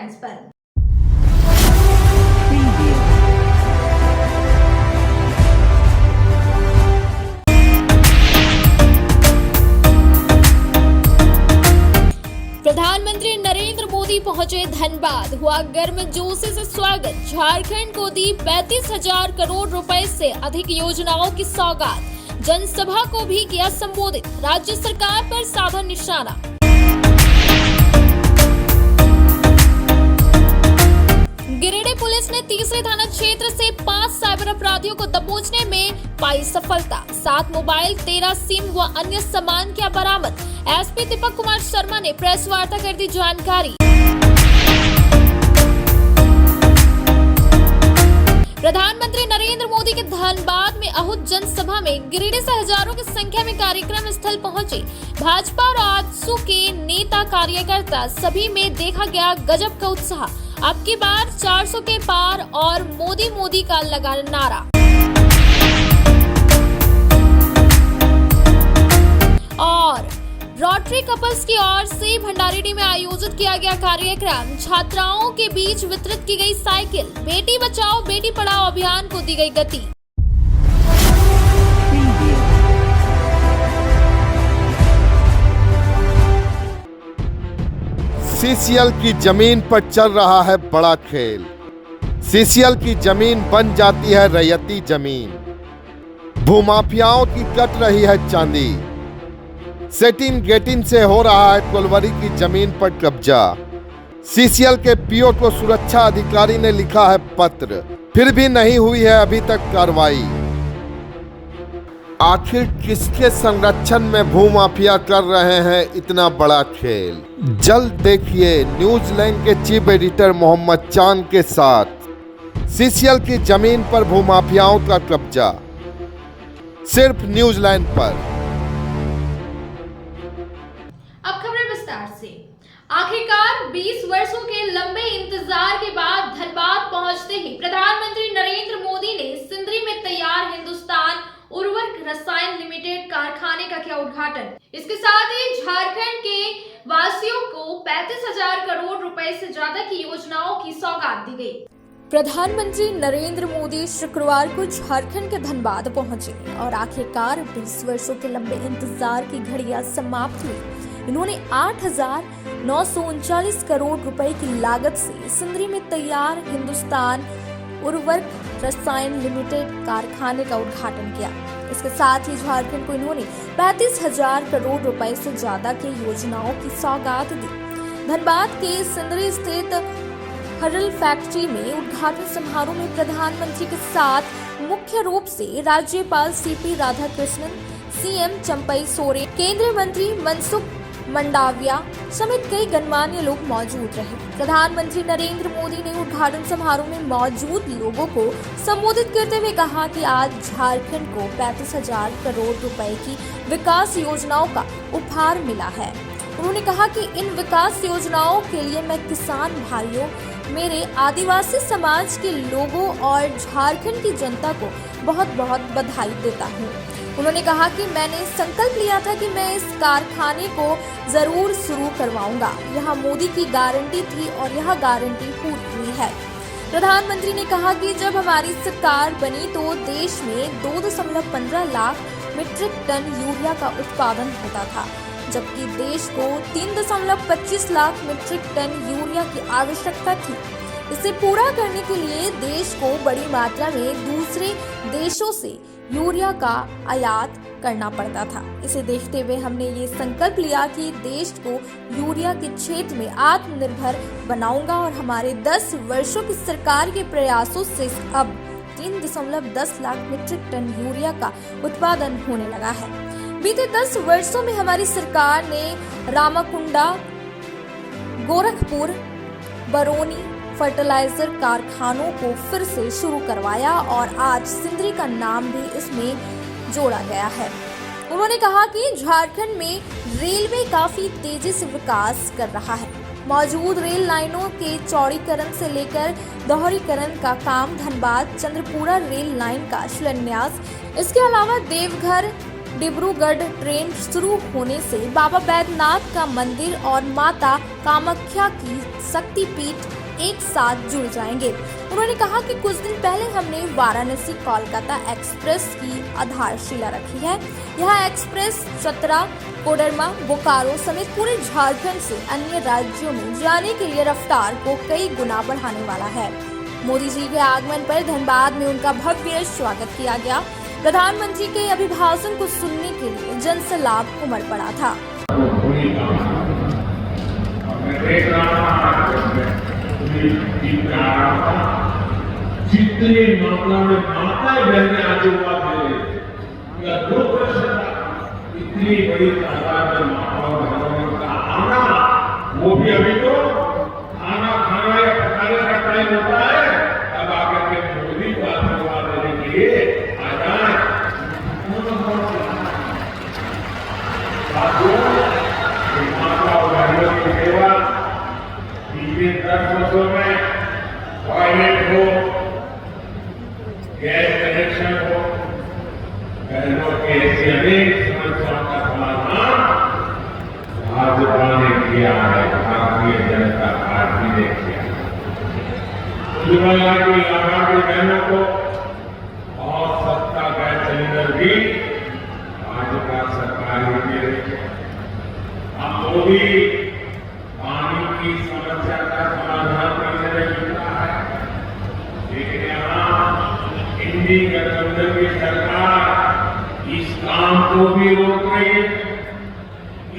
Times पर। प्रधानमंत्री नरेंद्र मोदी पहुंचे धनबाद, हुआ गर्मजोशी से स्वागत। झारखंड को दी 35,000 करोड़ रुपए से अधिक योजनाओं की सौगात। जनसभा को भी किया संबोधित, राज्य सरकार पर साधा निशाना। गिरिडीह पुलिस ने तीसरे थाना क्षेत्र से 5 साइबर अपराधियों को दबोचने में पाई सफलता। 7 मोबाइल, 13 सिम व अन्य सामान किया बरामद। एसपी दीपक कुमार शर्मा ने प्रेस वार्ता कर दी जानकारी। प्रधानमंत्री नरेंद्र मोदी के धनबाद में आहूत जनसभा में गिरिडीह से हजारों की संख्या में कार्यक्रम स्थल पहुंचे। भाजपा और आजसू के नेता कार्यकर्ता सभी में देखा गया गजब का उत्साह। अब की बार 400 के पार और मोदी मोदी का लगा नारा। और रोटरी कपल्स की ओर से भंडारीडीह में आयोजित किया गया कार्यक्रम। छात्राओं के बीच वितरित की गई साइकिल। बेटी बचाओ बेटी पढ़ाओ अभियान को दी गई गति। सीसीएल की जमीन पर चल रहा है बड़ा खेल। सीसीएल की जमीन बन जाती है रैयती जमीन। भूमाफियाओं की कट रही है चांदी। सेटिंग गेटिंग से हो रहा है कोलवरी की जमीन पर कब्जा। सीसीएल के पीओ को सुरक्षा अधिकारी ने लिखा है पत्र, फिर भी नहीं हुई है अभी तक कार्रवाई। आखिर किसके संरक्षण में भूमाफिया कर रहे हैं इतना बड़ा खेल? जल्द देखिए न्यूजीलैंड के चीफ एडिटर मोहम्मद चांद के साथ सीसीएल की जमीन पर भूमाफियाओं का कब्जा, सिर्फ न्यूजीलैंड पर। अब खबरें विस्तार से। आखिरकार 20 वर्षों के लंबे इंतजार के बाद धनबाद पहुंचते ही प्रधानमंत्री नरेंद्र मोदी ने सिंदरी में तैयार हिंदुस्तान उर्वरक रसायन लिमिटेड कारखाने का किया उद्घाटन। इसके साथ ही झारखंड के वासियों को 35,000 करोड़ रुपए से ज्यादा की योजनाओं की सौगात दी गई। प्रधानमंत्री नरेंद्र मोदी शुक्रवार को झारखंड के धनबाद पहुंचे और आखिरकार 20 वर्षों के लंबे इंतजार की घड़ियां समाप्त हुई। इन्होंने 8,939 करोड़ रुपए की लागत से सिंदरी में तैयार हिंदुस्तान उर्वरक रसायन लिमिटेड कारखाने का उद्घाटन किया। इसके साथ ही झारखंड को इन्होंने 35,000 करोड़ रुपए से ज्यादा की योजनाओं की सौगात दी। धनबाद के सिंदरी स्थित हरल फैक्ट्री में उद्घाटन समारोह में प्रधानमंत्री के साथ मुख्य रूप से राज्यपाल सीपी राधाकृष्णन, सीएम चंपई सोरेन, केंद्रीय मंत्री मनसुख मंडाविया समेत कई गणमान्य लोग मौजूद रहे। प्रधानमंत्री नरेंद्र मोदी ने उद्घाटन समारोह में मौजूद लोगों को संबोधित करते हुए कहा कि आज झारखंड को 35,000 करोड़ रुपए की विकास योजनाओं का उपहार मिला है। उन्होंने कहा कि इन विकास योजनाओं के लिए मैं किसान भाइयों, मेरे आदिवासी समाज के लोगों और झारखंड की जनता को बहुत बहुत बधाई देता हूँ। उन्होंने कहा कि मैंने संकल्प लिया था कि मैं इस कारखाने को जरूर शुरू करवाऊंगा। यह मोदी की गारंटी थी और यह गारंटी पूरी हुई है। प्रधानमंत्री ने कहा कि जब हमारी सरकार बनी तो देश में 2.15 लाख मीट्रिक टन यूरिया का उत्पादन होता था, जबकि देश को 3.25 लाख मीट्रिक टन यूरिया की आवश्यकता थी। इसे पूरा करने के लिए देश को बड़ी मात्रा में दूसरे देशों से यूरिया का आयात करना पड़ता था। इसे देखते हुए हमने ये संकल्प लिया कि देश को यूरिया के क्षेत्र में आत्मनिर्भर बनाऊंगा और हमारे 10 वर्षों की सरकार के प्रयासों से अब 3.10 लाख मीट्रिक टन यूरिया का उत्पादन होने लगा है। बीते 10 वर्षों में हमारी सरकार ने रामाकुंडा, गोरखपुर, बरौनी फर्टिलाइजर कारखानों को फिर से शुरू करवाया और आज सिंदरी का नाम भी इसमें जोड़ा गया है। उन्होंने कहा कि झारखंड में रेलवे काफी तेजी से विकास कर रहा है। मौजूद रेल लाइनों के चौड़ीकरण से लेकर दोहरीकरण का काम, धनबाद चंद्रपुरा रेल लाइन का शिलान्यास, इसके अलावा देवघर डिब्रूगढ़ ट्रेन शुरू होने से बाबा बैद्यनाथ का मंदिर और माता कामाख्या की शक्तिपीठ एक साथ जुड़ जाएंगे। उन्होंने कहा कि कुछ दिन पहले हमने वाराणसी कोलकाता एक्सप्रेस की आधारशिला रखी है। यह एक्सप्रेस चतरा, कोडरमा, बोकारो समेत पूरे झारखंड से अन्य राज्यों में जाने के लिए रफ्तार को कई गुना बढ़ाने वाला है। मोदी जी के आगमन पर धनबाद में उनका भव्य स्वागत किया गया। प्रधानमंत्री के अभिभाषण को सुनने के लिए जनसैलाब उमड़ पड़ा था। जितनी मात्रा में माताएं बहनें आशीर्वाद दे रही या 2 वर्ष इतनी बड़ी तादाद में माताओं बहनों का आना, वो भी अभी तो खाना खाना या पकाने का टाइम होता है, तब आकर के मोदी को आशीर्वाद देने के लिए आ जाए। माता और बहनों की सेवा पिछले 10 वर्षों में टॉयलेट हो, गैस कनेक्शन हो, बहनों के ऐसी अनेक समस्याओं का समाधान भाजपा ने किया है, भारतीय जनता पार्टी ने किया। उज्ज्वला की लाभार्थी बहनों को और सस्ता गैस सिलेंडर भी भाजपा सरकार ने दे रही है। अब मोदी पानी की समस्या का समाधान करने में जुटा है, लेकिन यहाँ इंडी गठबंधन की सरकार इस काम को भी रोक रही है।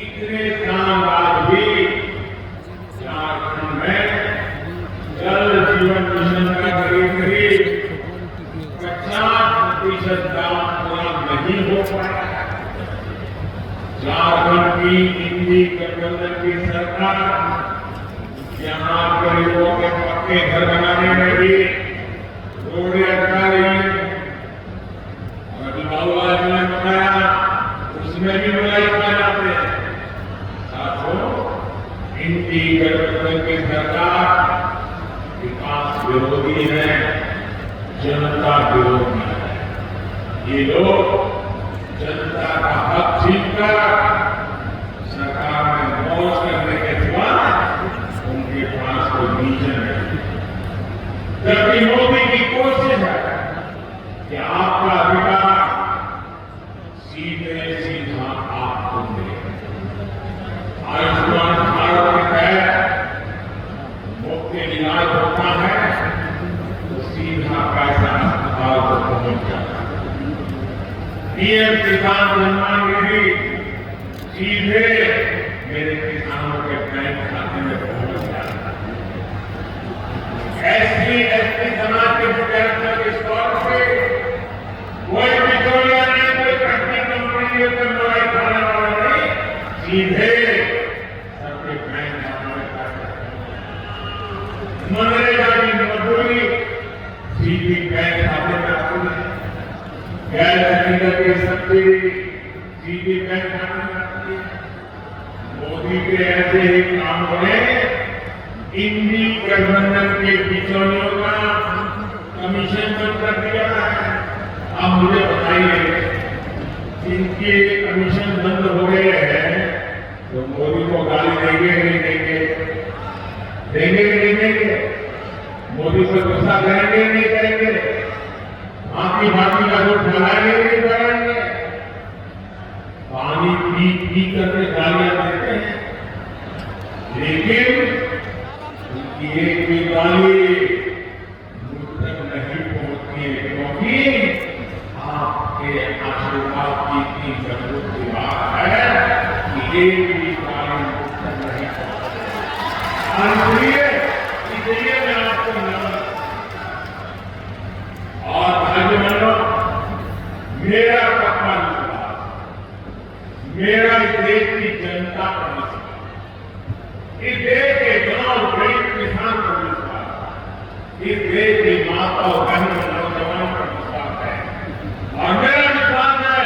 इतने साल बाद भी झारखंड में जल जीवन मिशन का करीब 50% काम पूरा नहीं हो पाया है। झारखंड की इंडी गठबंधन की सरकार यहाँ गरीबों के पक्के घर बनाने में भी रोड़े अटका रही है। और बाबूलाल जी ने बताया उसमें भी बुराई पाए जाते हैं। साथियों, इंडी गठबंधन की सरकार विकास विरोधी है, जनता विरोधी है। ये लोग जनता का हक छीनकर सरकार में मौज करने के सिवा उनके पास कोई विजन नहीं। जबकि मोदी की कोशिश है कि आपका अधिकार सीधे सीधा आपको मिले। आयुष्मान भारत के तहत मुफ्त इलाज होता है तो सीधा पैसा अस्पताल को पहुंच जाता है। पीएम किसान सम्मान निधि सीधे मेरे किसानों के बैंक खाते में पहुंच जाता है। एससी समाज के विद्यार्थियों के स्टॉक पे कोई बिचौलिया नहीं, कोई कंपनी कंपनी कोई मोबाइल खाने वाला नहीं, सीधे सबके बैंक खाते में पैसा। मनरेगा की मजदूरी सीधी बैंक खाते में आती है। गैस सिलेंडर की सब्सिडी सीधी बैंक खाते में आती है। मोदी के ऐसे ही कामों ने इंडी गठबंधन के बिचौलियों का कमीशन बंद कर दिया है। अब मुझे बताइए, इनके कमीशन बंद हो गए हैं तो मोदी को गाली देंगे नहीं देंगे? देंगे नहीं देंगे? मोदी को गुस्सा करेंगे नहीं करेंगे? बाकी का जो फैलाएंगे नहीं फैलाएंगे? पानी पी करके गालियां देते हैं, लेकिन उनकी एक भी गाली मुझ तक नहीं पहुंचती है, क्योंकि आपके आशीर्वाद की इतनी जरूरत की बात है कि एक भी गाली मुझ तक नहीं पहुंचती। इसलिए मैं आपको नमन और भाग्यवानों, मेरा पक्का विश्वास, मेरा इस देश की जनता का विश्वास, इस देश के गांव गरीब किसान का विश्वास, इस देश की माता और बहनों नौजवानों का विश्वास है। और मेरा विश्वास है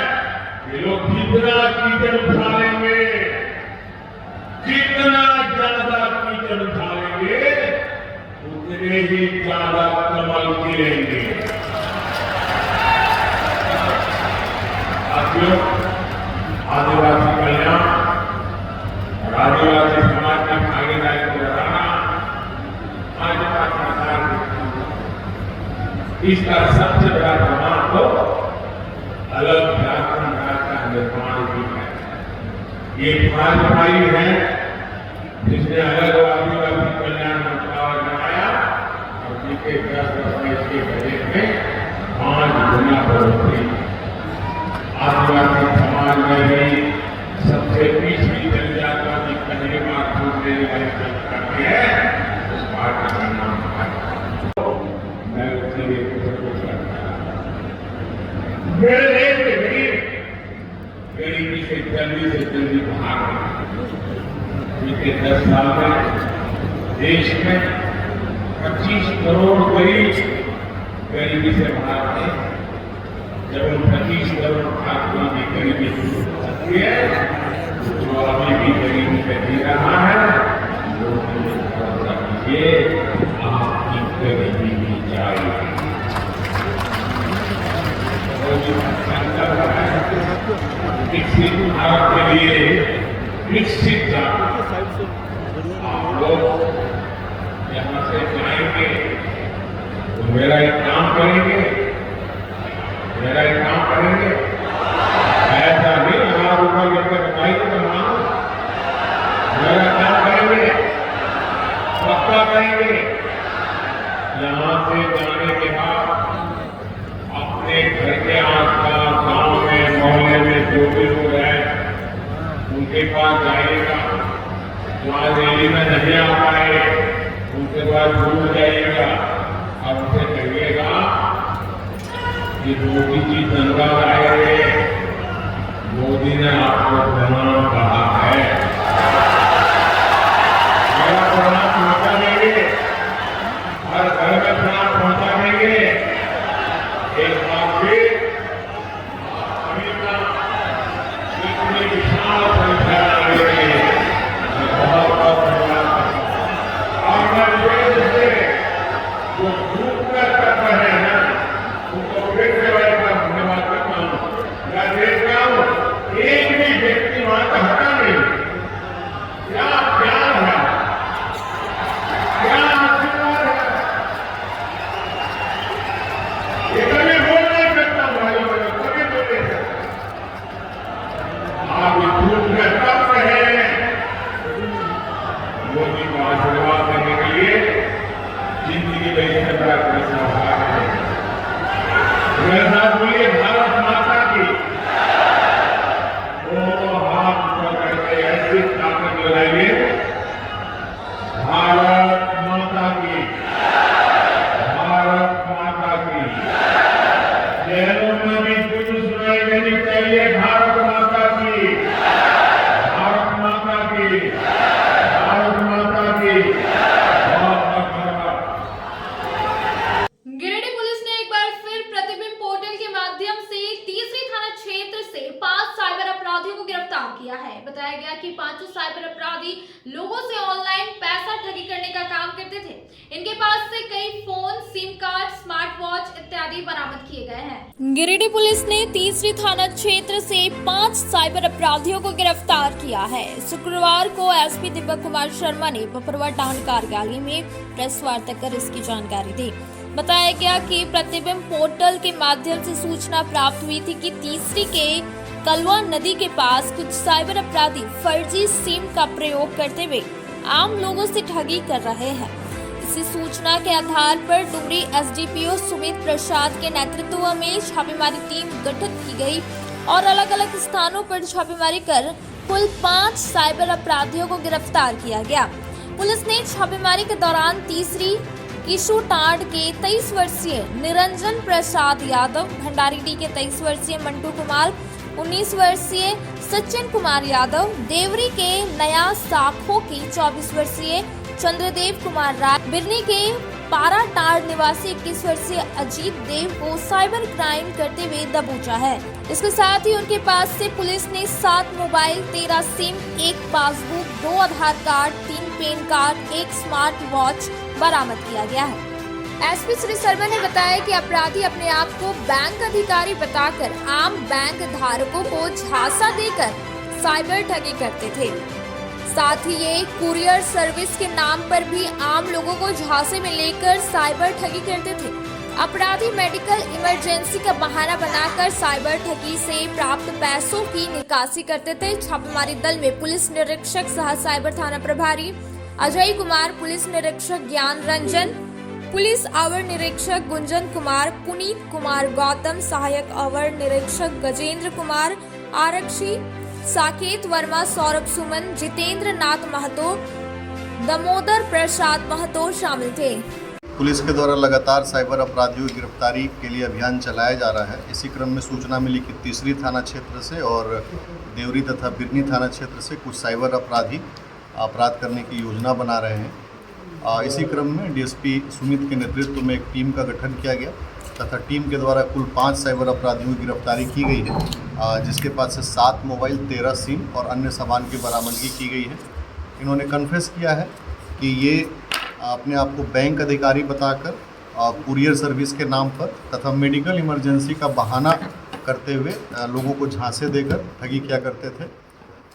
कि लोग जितना कीचड़ उठा लेंगे, जितना ज्यादा कीचड़ उठा लेंगे, उतने ही ज्यादा कमल खिलेंगे। साथियों, इसका सबसे बड़ा प्रमाण तो अलग व्याकरण का निर्माण भी है। ये भाई है जिसने अलग आदिवासी कल्याण मंत्रालय बनाया और जिसके 10 के बजट में 5 गुना बढ़ोतरी। आदिवासी समाज में भी सबसे पिछड़ी जनजातियों की कन्या का छूट देने वाली सरकार है उस पार्टी का नाम मैं उसके लिए मेरे देश के गरीबी से जल्दी बाहर बीते 10 साल में देश में 25 करोड़ गरीब गरीबी से बाहर थे। जब उन 25 करोड़ भारतीयों की गरीबी दूर हो सकती है जो अभी भी गरीबी में जी रहा है ये आपकी गरीबी भी जाएगी। विकसित भारत के लिए विकसित आप लोग यहाँ से जाएंगे तो मेरा एक काम करेंगे ऐसा नहीं 1000 रुपये लेकर बताइए तो मानो मेरा काम करेंगे पक्का करेंगे। यहाँ से जाने के बाद अपने घर के आसपास गांव में मोहल्ले में जो भी लोग हैं उनके पास जाइएगा। जो आज रैली में नहीं आ पाए उनके पास जरूर जाइएगा और उनसे कहिएगा कि मोदी जी धन्यवाद आए मोदी ने आपको प्रणाम कहा है। मेरा प्रणाम पहुंचा देंगे हर घर में प्रणाम पहुंचा देंगे। एक बार फिर सभी का इतनी विशाल संख्या लगेगी बहुत बहुत धन्यवाद और मैं देश से जो धूप कर रहे हैं उनको फिर से धन्यवाद करता हूँ। मैं देखता हूँ एक भी व्यक्ति वहां का हटा नहीं। क्या प्यार है क्या आशीर्वाद है। ये कभी बोल नहीं सकता भाई कभी बोल नहीं सकता। आप इस धूप में तप रहे मोदी को आशीर्वाद देने के लिए जिंदगी में इससे बड़ा प्रश्न उठा रहे हैं। मेरे साथ बोलिए भारत माता की हाथ ऊपर करके ऐसी ताकत लगाइए भारत माता की शहरों में भी कुछ सुनाई देनी चाहिए भारत माता की भारत माता की भारत माता की बहुत बहुत धन्यवाद। गिरिडीह पुलिस ने एक बार फिर प्रतिबिंब पोर्टल के माध्यम से तीसरी थाना क्षेत्र से 5 साइबर अपराधियों को गिरफ्तार किया है। बताया गया कि 5 साइबर अपराधी लोगों से ऑनलाइन पैसा ठगी करने का काम करते थे। इनके पास से कई phone, SIM card, smart watch इत्यादि बरामद किए गए हैं। गिरिडीह पुलिस ने तीसरी थाना क्षेत्र से 5 साइबर अपराधियों को गिरफ्तार किया है। शुक्रवार को एसपी दीपक कुमार शर्मा ने बपरवा टाउन कार्यालय में प्रेस वार्ता कर इसकी जानकारी दी। बताया गया कि प्रतिबिंब पोर्टल के माध्यम से सूचना प्राप्त हुई थी कि तीसरी के कलवा नदी के पास कुछ साइबर अपराधी फर्जी सिम का प्रयोग करते हुए आम लोगों से ठगी कर रहे हैं। इसी सूचना के आधार पर डुमरी एसडीपीओ सुमित प्रसाद के नेतृत्व में छापेमारी टीम गठित की गई और अलग अलग स्थानों पर छापेमारी कर कुल 5 साइबर अपराधियों को गिरफ्तार किया गया। पुलिस ने छापेमारी के दौरान तीसरी किशुटांड के 23 वर्षीय निरंजन प्रसाद यादव, भंडारीडीह के 23 वर्षीय मंटू कुमार, 19 वर्षीय सचिन कुमार यादव, देवरी के नया साखो की 24 वर्षीय चंद्रदेव कुमार राय, बिरनी के पाराटाड़ निवासी 21 वर्षीय अजीत देव को साइबर क्राइम करते हुए दबोचा है। इसके साथ ही उनके पास से पुलिस ने 7 mobile, 13 SIM, 1 passbook, 2 Aadhaar card, 3 PAN card, 1 smart watch बरामद किया गया है। एसपी श्री शर्मा ने बताया कि अपराधी अपने आप को बैंक अधिकारी बताकर आम बैंक धारकों को झांसा देकर साइबर ठगी करते थे। साथ ही ये कुरियर सर्विस के नाम पर भी आम लोगों को झांसे में लेकर साइबर ठगी करते थे। अपराधी मेडिकल इमरजेंसी का बहाना बनाकर साइबर ठगी से प्राप्त पैसों की निकासी करते थे। छापेमारी दल में पुलिस निरीक्षक सह साइबर थाना प्रभारी अजय कुमार, पुलिस निरीक्षक ज्ञान रंजन, पुलिस अवर निरीक्षक गुंजन कुमार, पुनीत कुमार गौतम, सहायक अवर निरीक्षक गजेंद्र कुमार, आरक्षी साकेत वर्मा, सौरभ सुमन, जितेंद्र नाथ महतो, दामोदर प्रसाद महतो शामिल थे। पुलिस के द्वारा लगातार साइबर अपराधियों की गिरफ्तारी के लिए अभियान चलाया जा रहा है। इसी क्रम में सूचना मिली कि तीसरी थाना क्षेत्र से और देवरी तथा बिरनी थाना क्षेत्र से कुछ साइबर अपराधी अपराध करने की योजना बना रहे हैं। इसी क्रम में डीएसपी सुमित के नेतृत्व में एक टीम का गठन किया गया तथा टीम के द्वारा कुल 5 साइबर अपराधियों की गिरफ्तारी की गई है, जिसके पास से 7 मोबाइल, 13 सिम और अन्य सामान की बरामदगी की गई है। इन्होंने कन्फेस किया है कि ये अपने आप को बैंक अधिकारी बताकर कुरियर सर्विस के नाम पर तथा मेडिकल इमरजेंसी का बहाना करते हुए लोगों को झांसे देकर ठगी किया करते थे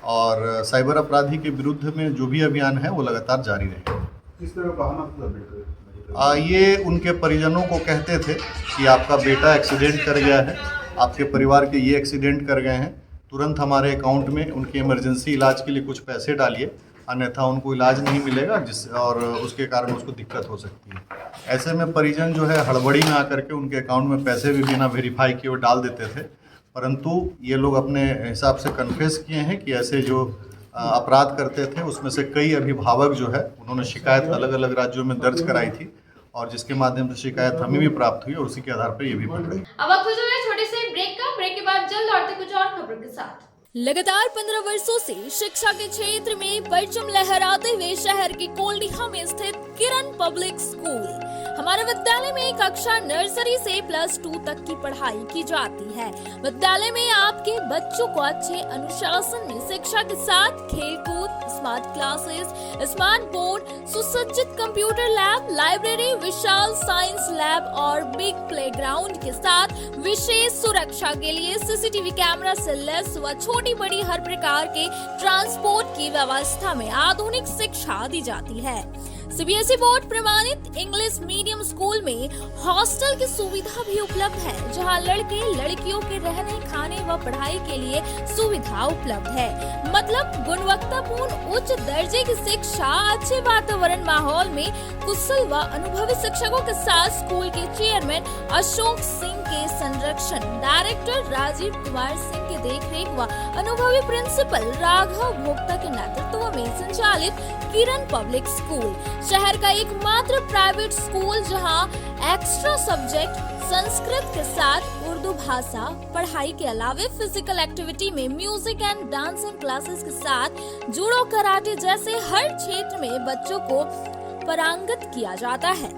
और साइबर अपराधी के विरुद्ध में जो भी अभियान है वो लगातार जारी रहेगा। किस तरह बहाना ये उनके परिजनों को कहते थे कि आपका बेटा एक्सीडेंट कर गया है, आपके परिवार के ये एक्सीडेंट कर गए हैं, तुरंत हमारे अकाउंट में उनके इमरजेंसी इलाज के लिए कुछ पैसे डालिए, अन्यथा उनको इलाज नहीं मिलेगा और उसके कारण उसको दिक्कत हो सकती है। ऐसे में परिजन जो है हड़बड़ी में आकर के उनके अकाउंट में पैसे भी बिना वेरीफाई किए डाल देते थे, परंतु ये लोग अपने हिसाब से कन्फेस किए हैं कि ऐसे जो अपराध करते थे उसमें से कई अभिभावक जो है उन्होंने शिकायत अलग अलग राज्यों में दर्ज कराई थी और जिसके माध्यम से शिकायत हमें भी प्राप्त हुई और उसी के आधार पर ये भी बढ़ रही है। अब वक्त हो चुका है छोटे से ब्रेक का। ब्रेक के बाद जल्द लौटते कुछ और खबरों के साथ। लगातार 15 वर्षों से शिक्षा के क्षेत्र में परचम लहराते हुए शहर के कोल्डिहा में स्थित किरण पब्लिक स्कूल, हमारे विद्यालय में कक्षा नर्सरी से +2 तक की पढ़ाई की जाती है। विद्यालय में आपके बच्चों को अच्छे अनुशासन में शिक्षा के साथ खेलकूद, स्मार्ट क्लासेस, स्मार्ट बोर्ड, सुसज्जित कंप्यूटर लैब, लाइब्रेरी, विशाल साइंस लैब और बिग प्लेग्राउंड के साथ विशेष सुरक्षा के लिए सीसीटीवी कैमरा से लैस व छोटी बड़ी हर प्रकार के ट्रांसपोर्ट की व्यवस्था में आधुनिक शिक्षा दी जाती है। सीबीएसई बोर्ड प्रमाणित इंग्लिश मीडियम स्कूल में हॉस्टल की सुविधा भी उपलब्ध है, जहां लड़के लड़कियों के रहने, खाने व पढ़ाई के लिए सुविधा उपलब्ध है। मतलब गुणवत्तापूर्ण उच्च दर्जे की शिक्षा, अच्छे वातावरण माहौल में कुशल व अनुभवी शिक्षकों के साथ स्कूल के चेयरमैन अशोक सिंह के संरक्षण, डायरेक्टर राजीव कुमार सिंह के देखरेख व अनुभवी प्रिंसिपल राघव भोक्ता के नेतृत्व में संचालित किरण पब्लिक स्कूल शहर का एकमात्र प्राइवेट स्कूल जहां एक्स्ट्रा सब्जेक्ट संस्कृत के साथ उर्दू भाषा पढ़ाई के अलावे फिजिकल एक्टिविटी में म्यूजिक एंड डांसिंग क्लासेस के साथ जूडो, कराटे जैसे हर क्षेत्र में बच्चों को पारंगत किया जाता है।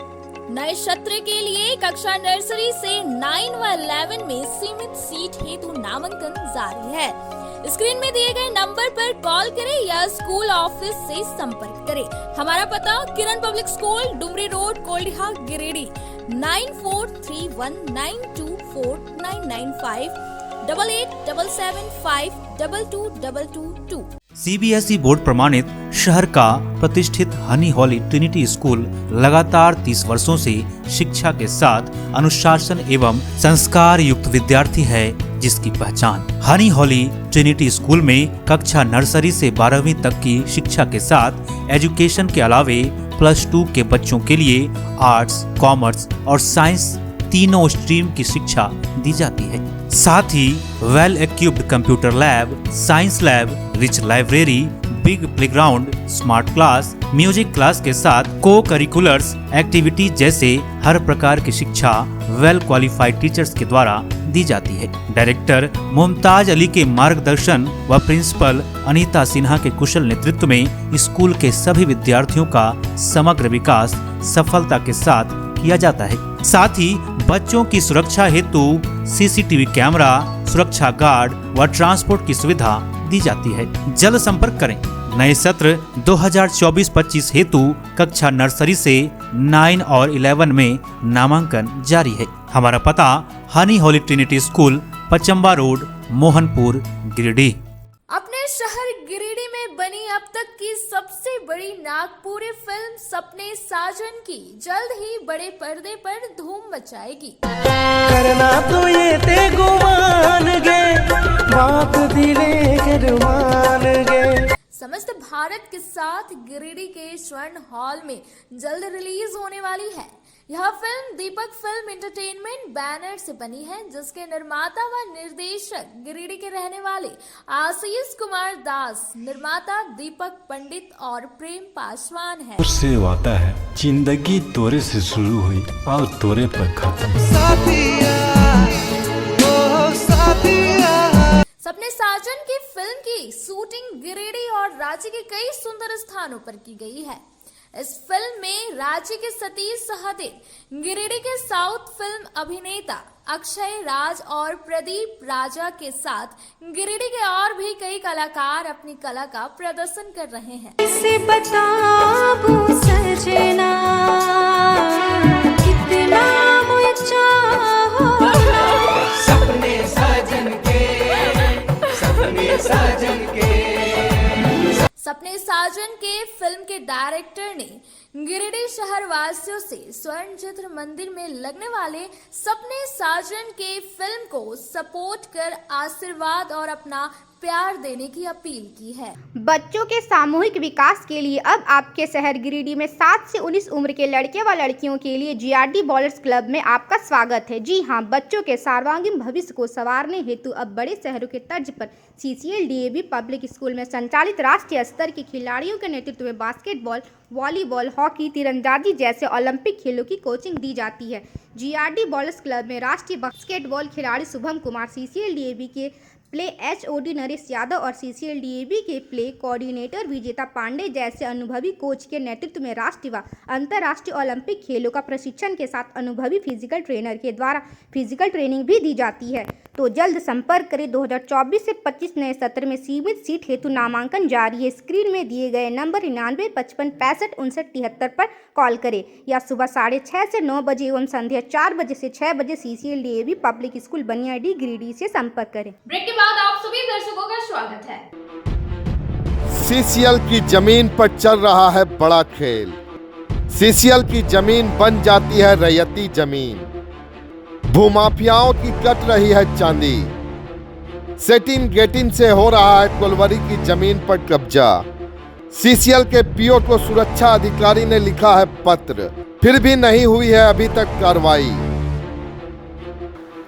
नए सत्र के लिए कक्षा नर्सरी से 9 व 11 में सीमित सीट हेतु नामांकन जारी है। स्क्रीन में दिए गए नंबर पर कॉल करें या स्कूल ऑफिस से संपर्क करें। हमारा पता Kiran public school, Dumri road, Koldiha, Giridih, 9431924995 8877522222। CBSE board प्रमाणित शहर का प्रतिष्ठित हनी हॉली ट्रिनिटी स्कूल लगातार 30 वर्षों से शिक्षा के साथ अनुशासन एवं संस्कार युक्त विद्यार्थी है, जिसकी पहचान हनी हॉली ट्रिनिटी स्कूल में कक्षा नर्सरी से 12वीं तक की शिक्षा के साथ एजुकेशन के अलावे +2 के बच्चों के लिए आर्ट्स, कॉमर्स और साइंस तीनों स्ट्रीम की शिक्षा दी जाती है। साथ ही well equipped computer lab, science lab, rich library, big playground, smart class, music class के साथ को करिकुलर्स एक्टिविटी जैसे हर प्रकार की शिक्षा वेल क्वालिफाइड टीचर्स के द्वारा दी जाती है। डायरेक्टर मुमताज अली के मार्गदर्शन व प्रिंसिपल अनीता सिन्हा के कुशल नेतृत्व में स्कूल के सभी विद्यार्थियों का समग्र विकास सफलता के साथ किया जाता है। साथ ही बच्चों की सुरक्षा हेतु सीसीटीवी कैमरा, सुरक्षा गार्ड व ट्रांसपोर्ट की सुविधा दी जाती है। जल्द संपर्क करें। नए सत्र 2024-25 हेतु कक्षा नर्सरी से 9 और 11 में नामांकन जारी है। हमारा पता honey holy trinity school, Pachamba road, Mohanpur, Giridih. अपने शहर गिरिडीह में बनी अब तक की सबसे बड़ी नागपुरी फिल्म सपने साजन की जल्द ही बड़े पर्दे पर धूम मचाएगी। करना तो ये ते गुमान गे, बात दिले करमान गे। समस्त भारत के साथ गिरिडीह के स्वर्ण हॉल में जल्द रिलीज होने वाली है। यह फिल्म दीपक फिल्म एंटरटेनमेंट बैनर से बनी है, जिसके निर्माता व निर्देशक गिरिडीह के रहने वाले आशीष कुमार दास, निर्माता दीपक पंडित और प्रेम पासवान है। उससे वादा है, जिंदगी तोरे से शुरू हुई और तोरे पर खत्म। सपने साजन की फिल्म की शूटिंग गिरिडीह और रांची के कई सुंदर स्थानों पर की गई है। इस फिल्म में रांची के सतीश सहदेव, गिरिडीह के साउथ फिल्म अभिनेता अक्षय राज और प्रदीप राजा के साथ गिरिडीह के और भी कई कलाकार अपनी कला का प्रदर्शन कर रहे हैं। इसे बताऊं सजना, कितना मुझे चाहो। सपने साजन के, सपने साजन के। सपने साजन के फिल्म के डायरेक्टर ने गिरिडीह शहर वासियों से स्वर्ण चित्र मंदिर में लगने वाले सपने साजन के फिल्म को सपोर्ट कर आशीर्वाद और अपना प्यार देने की अपील की है। बच्चों के सामूहिक विकास के लिए अब आपके शहर गिरिडीह में 7 से 19 उम्र के लड़के व लड़कियों के लिए जीआरडी बॉलर्स क्लब में आपका स्वागत है। जी हां, बच्चों के सर्वांगीण भविष्य को संवारने हेतु अब बड़े शहरों के तर्ज पर सीसीएल डीएवी पब्लिक स्कूल में संचालित राष्ट्रीय स्तर के खिलाड़ियों के नेतृत्व में बास्केटबॉल, वॉलीबॉल, हॉकी, तीरंदाजी जैसे ओलंपिक खेलों की कोचिंग दी जाती है। जीआरडी बॉलर्स क्लब में राष्ट्रीय बास्केटबॉल खिलाड़ी शुभम कुमार, सीसीएल डीएवी के प्ले एचओडी नरेश यादव और सीसीएल डीएवी के प्ले कोऑर्डिनेटर विजेता पांडे जैसे अनुभवी कोच के नेतृत्व में राष्ट्रीय व अंतर्राष्ट्रीय ओलंपिक खेलों का प्रशिक्षण के साथ अनुभवी फिजिकल ट्रेनर के द्वारा फिजिकल ट्रेनिंग भी दी जाती है। तो जल्द संपर्क करें। 2024 से 25 नए सत्र में सीमित सीट हेतु नामांकन जारी है। स्क्रीन में दिए गए नंबर 99 55 65 59 73 पर कॉल करें या सुबह 6:30 से 9 बजे एवं संध्या 4 बजे से 6 बजे CCL DAV public school Baniyadih Giridih से संपर्क करें। ब्रेक के बाद आप सभी दर्शकों का स्वागत है। सीसीएल की जमीन पर चल रहा है बड़ा खेल। सीसीएल की जमीन बन जाती है रैयती जमीन। भूमाफियाओं की कट रही है चांदी। सेटिंग गेटिंग से हो रहा है कोलवरी की जमीन पर कब्जा। सीसीएल के पीओ को सुरक्षा अधिकारी ने लिखा है पत्र, फिर भी नहीं हुई है अभी तक कार्रवाई।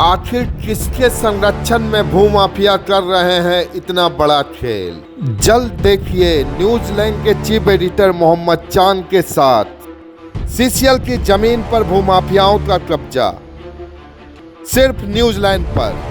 आखिर किसके संरक्षण में भूमाफिया कर रहे हैं इतना बड़ा खेल? जल्द देखिए न्यूजीलैंड के चीफ एडिटर मोहम्मद चांद के साथ सीसीएल की जमीन पर भूमाफियाओं का कब्जा, सिर्फ न्यूजीलैंड पर।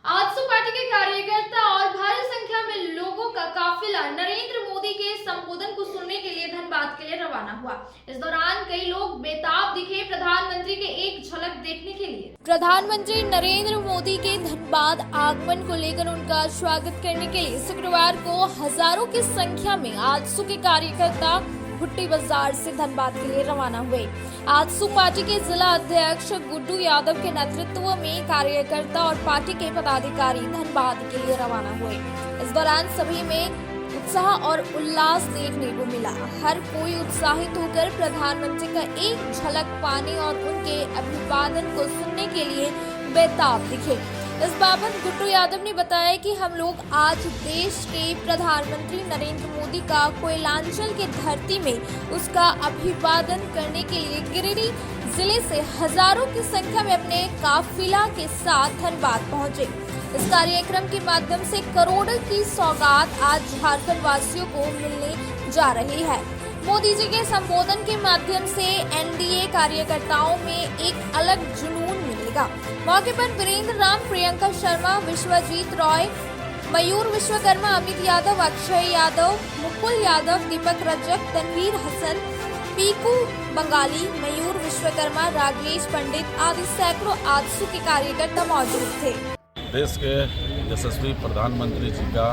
आजसू पार्टी के कार्यकर्ता और भारी संख्या में लोगों का काफिला नरेंद्र मोदी के संबोधन को सुनने के लिए धनबाद के लिए रवाना हुआ। इस दौरान कई लोग बेताब दिखे प्रधानमंत्री के एक झलक देखने के लिए। प्रधानमंत्री नरेंद्र मोदी के धनबाद आगमन को लेकर उनका स्वागत करने के लिए शुक्रवार को हजारों की संख्या में आजसू के कार्यकर्ता भुट्टी बाजार से धनबाद के लिए रवाना हुए। आजसू पार्टी के जिला अध्यक्ष गुड्डू यादव के नेतृत्व में कार्यकर्ता और पार्टी के पदाधिकारी धनबाद के लिए रवाना हुए। इस दौरान सभी में उत्साह और उल्लास देखने को मिला। हर कोई उत्साहित होकर प्रधानमंत्री का एक झलक पाने और उनके अभिवादन को सुनने के लिए बेताब दिखे। इस बाबत गुड्डू यादव ने बताया कि हम लोग आज देश के प्रधानमंत्री नरेंद्र मोदी का कोयलांचल के धरती में उसका अभिवादन करने के लिए गिरिडीह जिले से हजारों की संख्या में अपने काफिला के साथ धनबाद पहुंचे। इस कार्यक्रम के माध्यम से करोड़ों की सौगात आज झारखंड वासियों को मिलने जा रही है। मोदी जी के संबोधन के माध्यम से एनडीए कार्यकर्ताओं में एक अलग जुनून मिलेगा। मौके पर वीरेंद्र राम, प्रियंका शर्मा, विश्वजीत रॉय, मयूर विश्वकर्मा, अमित यादव, अक्षय यादव, मुकुल यादव, दीपक रजक, तनवीर हसन, पीकू बंगाली, मयूर विश्वकर्मा, राजेश पंडित आदि सैकड़ों आजसू के कार्यकर्ता मौजूद थे। देश के यशस्वी प्रधानमंत्री जी का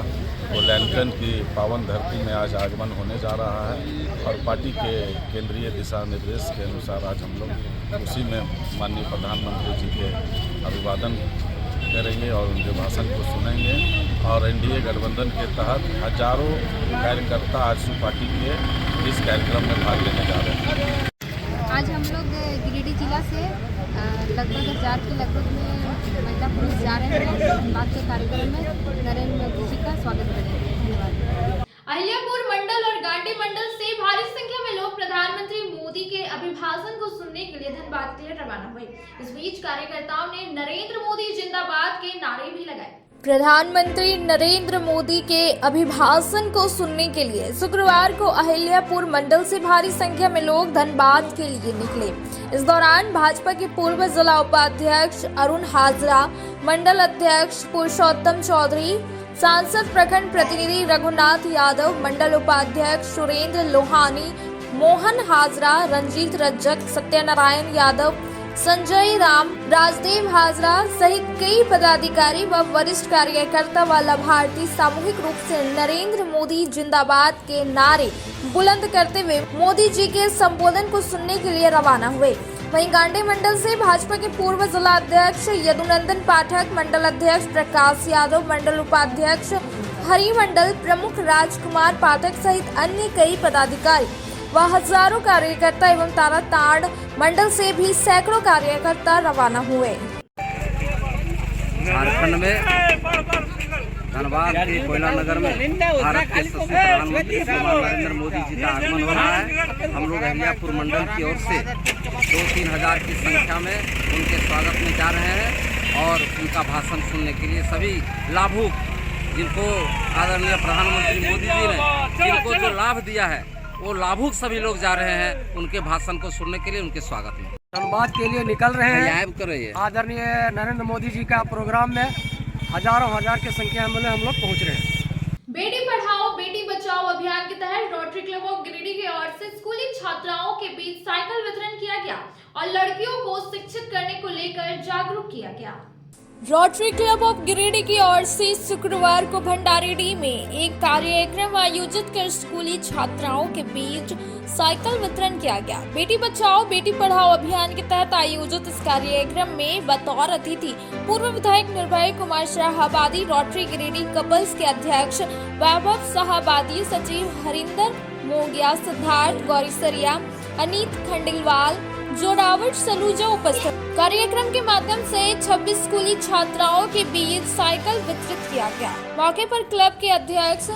मूल्यांकन की पावन धरती में आज आगमन होने जा रहा है और पार्टी के केंद्रीय दिशा निर्देश के अनुसार आज हम लोग उसी में माननीय प्रधानमंत्री जी के अभिवादन करेंगे और उनके भाषण को सुनेंगे। और एनडीए गठबंधन के तहत हजारों कार्यकर्ता आजसू पार्टी के इस कार्यक्रम में भाग लेने जा रहे हैं। आज हम लोग गिरिडीह जिला से लगभग 1000 के लगभग में महिला पुरुष जा रहे हैं बात के कार्यक्रम में नरेंद्र मोदी जी का स्वागत करेंगे। धन्यवाद। अहिल्यापुर मंडल और गांडी मंडल से भारी संख्या में लोग प्रधानमंत्री मोदी के अभिभाषण को सुनने के लिए धनबाद के लिए रवाना हुए। इस बीच कार्यकर्ताओं ने नरेंद्र मोदी जिंदाबाद के नारे भी लगाए। प्रधानमंत्री नरेंद्र मोदी के अभिभाषण को सुनने के लिए शुक्रवार को अहिल्यापुर मंडल से भारी संख्या में लोग धनबाद के लिए निकले। इस दौरान भाजपा के पूर्व जिला उपाध्यक्ष अरुण हाजरा, मंडल अध्यक्ष पुरुषोत्तम चौधरी, सांसद प्रखंड प्रतिनिधि रघुनाथ यादव, मंडल उपाध्यक्ष सुरेंद्र लोहानी, मोहन हाजरा, रंजीत रज्जक, सत्यनारायण यादव, संजय राम, राजदेव हाजरा सहित कई पदाधिकारी व वरिष्ठ कार्यकर्ता व लाभार्थी सामूहिक रूप से नरेंद्र मोदी जिंदाबाद के नारे बुलंद करते हुए मोदी जी के संबोधन को सुनने के लिए रवाना हुए। वहीं गांडी मंडल से भाजपा के पूर्व जिला अध्यक्ष यदुनंदन पाठक, मंडल अध्यक्ष प्रकाश यादव, मंडल उपाध्यक्ष हरिमंडल प्रमुख राजकुमार पाठक सहित अन्य कई पदाधिकारी व हजारों कार्यकर्ता एवं ताराताड़ मंडल से भी सैकड़ों कार्यकर्ता रवाना हुए। झारखंड में धनबाद के कोयला नगर में भारत के सबसे प्रधानमंत्री नरेंद्र मोदी जी का आगमन हो रहा है। हम लोग अहिल्यापुर मंडल की ओर से 2-3 हजार की संख्या में उनके स्वागत में जा रहे हैं और उनका भाषण सुनने के लिए सभी लाभुक जिनको आदरणीय प्रधानमंत्री मोदी जी ने जिनको जो लाभ दिया है वो लाभुक सभी लोग जा रहे हैं उनके भाषण को सुनने के लिए उनके स्वागत में। धनबाद के लिए निकल रहे हैं। आदरणीय नरेंद्र मोदी जी का प्रोग्राम में हजारों हजार की संख्या में हम लोग पहुंच रहे हैं। बेटी पढ़ाओ बेटी बचाओ अभियान के तहत रोटरी क्लब ऑफ गिरिडीह की ओर से स्कूली छात्राओं के बीच साइकिल वितरण किया गया और लड़कियों को शिक्षित करने को लेकर जागरूक किया गया। रोटरी क्लब ऑफ गिरिडीह की ओर से शुक्रवार को भंडारीडीह में एक कार्यक्रम आयोजित कर स्कूली छात्राओं के बीच साइकिल वितरण किया गया। बेटी बचाओ बेटी पढ़ाओ अभियान के तहत आयोजित इस कार्यक्रम में बतौर अतिथि पूर्व विधायक निर्भय कुमार शाहाबादी, रोटरी गिरिडीह कपल्स के अध्यक्ष वैभव शाहाबादी, सचिव हरिंदर मोगिया, सिद्धार्थ गौरीसरिया, अनीत खंडेलवाल, जोरावट सलूजा उपस्थित। कार्यक्रम के माध्यम से 26 स्कूली छात्राओं के बीच साइकिल वितरित किया गया। मौके पर क्लब के अध्यक्ष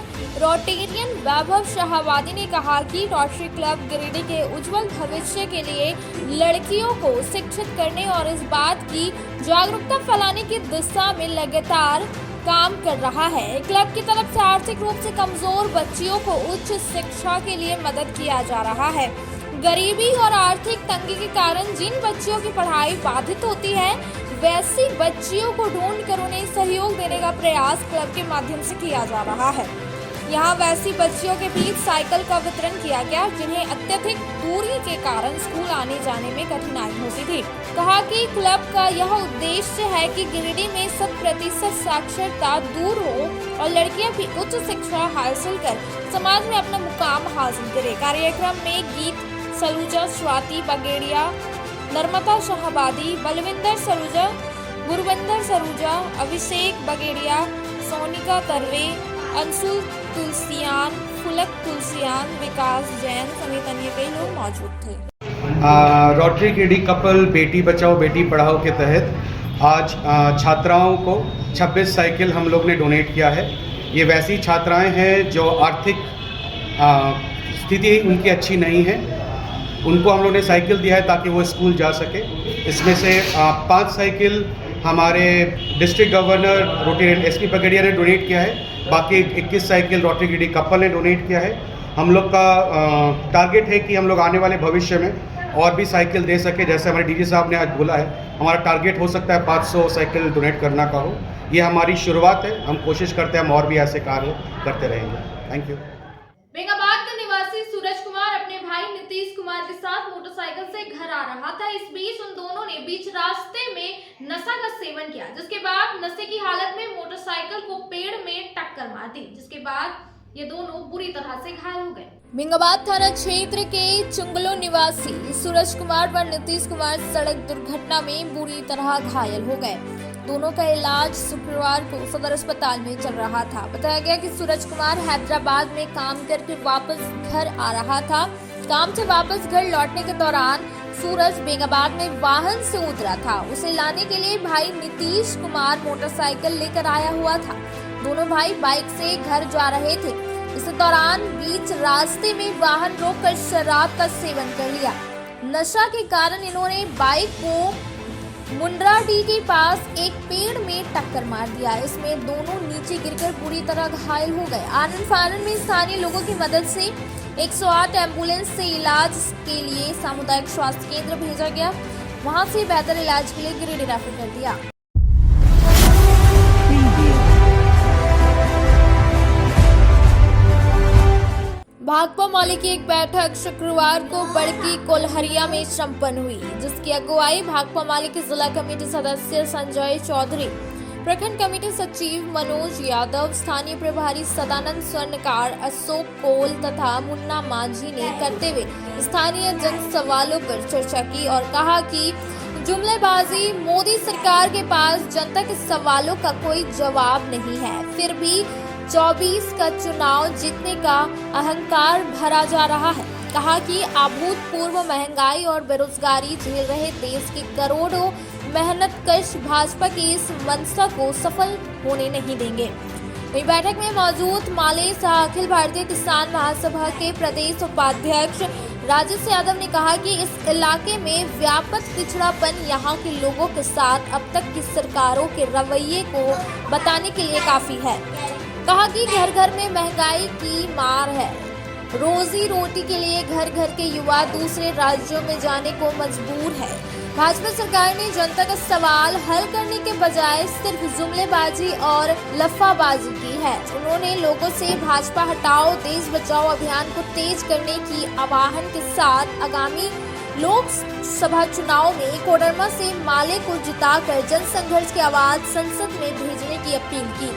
रोटेरियन वैभव शाहाबादी ने कहा कि रोटरी क्लब गिरिडीह के उज्जवल भविष्य के लिए लड़कियों को शिक्षित करने और इस बात की जागरूकता फैलाने की दिशा में लगातार काम कर रहा है। क्लब की तरफ से आर्थिक रूप से कमजोर बच्चियों को उच्च शिक्षा के लिए मदद किया जा रहा है। गरीबी और आर्थिक तंगी के कारण जिन बच्चियों की पढ़ाई बाधित होती है वैसी बच्चियों को ढूंढकर उन्हें सहयोग देने का प्रयास क्लब के माध्यम से किया जा रहा है। यहाँ वैसी बच्चियों के बीच साइकिल का वितरण किया गया जिन्हें अत्यधिक दूरी के कारण स्कूल आने जाने में कठिनाई होती थी। कहा कि क्लब का यह उद्देश्य है कि गिरिडीह में 100% साक्षरता दूर हो और लड़कियां भी उच्च शिक्षा हासिल कर समाज में अपना मुकाम हासिल करें। कार्यक्रम में गीत सलूजा, स्वाति बगेड़िया, नर्मदा शाहाबादी, बलविंदर सलूजा, गुरविंदर सलूजा, अभिषेक बगेड़िया, सोनिका तरवे, अंशुल तुलसियान, फुलक तुलसियान, विकास जैन समेत अन्य कई लोग मौजूद थे। रोटरी गिरिडीह कपल बेटी बचाओ बेटी पढ़ाओ के तहत आज छात्राओं को 26 साइकिल हम लोग ने डोनेट किया है। ये वैसी छात्राएं हैं जो आर्थिक स्थिति उनकी अच्छी नहीं है, उनको हम लोग ने साइकिल दिया है ताकि वो स्कूल जा सके। इसमें से 5 साइकिल हमारे डिस्ट्रिक्ट गवर्नर रोटेरियन एसपी पगड़िया ने डोनेट किया है, बाकी 21 साइकिल रोटरी गिरिडीह कपल ने डोनेट किया है। हम लोग का टारगेट है कि हम लोग आने वाले भविष्य में और भी साइकिल दे सके। जैसे हमारे डीजी साहब ने आज बोला है, हमारा टारगेट हो सकता है 500 साइकिल डोनेट करना का हो। ये हमारी शुरुआत है, हम कोशिश करते हैं हम और भी ऐसे कार्य करते रहेंगे। Thank you. बेंगाबाद का निवासी सूरज कुमार अपने भाई नीतीश नीतीश कुमार के साथ मोटरसाइकिल से घर आ रहा था। इस बीच उन दोनों ने बीच रास्ते में नशा का सेवन किया, जिसके बाद नशे की हालत में मोटरसाइकिल को पेड़ में टक्कर मार दी, जिसके बाद ये दोनों बुरी तरह से घायल हो गए। मिंगाबाद थाना क्षेत्र के चुंगलो निवासी सूरज कुमार व नीतीश कुमार सड़क दुर्घटना में बुरी तरह घायल हो गए। दोनों का इलाज शुक्रवार को सदर अस्पताल में चल रहा था। बताया गया कि सूरज कुमार हैदराबाद में काम करके वापस घर आ रहा था। काम से वापस घर लौटने के दौरान सूरज बेंगाबाद में वाहन से उतरा था। उसे लाने के लिए भाई नीतीश कुमार मोटरसाइकिल लेकर आया हुआ था। दोनों भाई बाइक से घर जा रहे थे। इस दौरान बीच रास्ते में वाहन रोककर शराब का सेवन कर लिया। नशा के कारण इन्होंने बाइक को मुंड्राडीह के पास एक पेड़ में टक्कर मार दिया। इसमें दोनों नीचे गिरकर पूरी तरह घायल हो गए। आनन फानन में स्थानीय लोगों की मदद से 108 एम्बुलेंस से इलाज के लिए सामुदायिक स्वास्थ्य केंद्र भेजा गया। वहां से बेहतर इलाज के लिए गिरिडीह रेफर कर दिया। भाकपा माले की एक बैठक शुक्रवार को बड़की कोल्हरिया में संपन्न हुई, जिसकी अगुवाई भाकपा माले के जिला कमेटी सदस्य संजय चौधरी, प्रखंड कमेटी सचिव मनोज यादव, स्थानीय प्रभारी सदानंद स्वर्णकार, अशोक कोल तथा मुन्ना माझी ने करते हुए स्थानीय जन सवालों पर चर्चा की और कहा कि जुमलेबाजी, मोदी सरकार के पास जनता के सवालों का कोई जवाब नहीं है, फिर भी 24 का चुनाव जीतने का अहंकार भरा जा रहा है। कहा कि अभूतपूर्व महंगाई और बेरोजगारी झेल रहे देश के करोड़ों मेहनतकश भाजपा की इस मंशा को सफल होने नहीं देंगे। वही बैठक में मौजूद माले सह अखिल भारतीय किसान महासभा के प्रदेश उपाध्यक्ष राजेश यादव ने कहा कि इस इलाके में व्यापक पिछड़ापन यहाँ के लोगों के साथ अब तक की सरकारों के रवैये को बताने के लिए काफी है। कहा कि घर घर में महंगाई की मार है। रोजी रोटी के लिए घर घर के युवा दूसरे राज्यों में जाने को मजबूर है। भाजपा सरकार ने जनता का सवाल हल करने के बजाय सिर्फ जुमलेबाजी और लफाबाजी की है। उन्होंने लोगों से भाजपा हटाओ देश बचाओ अभियान को तेज करने की आह्वान के साथ आगामी लोकसभा चुनाव में कोडरमा से माले को जिताकर जन संघर्ष की आवाज संसद में भेजने की अपील की।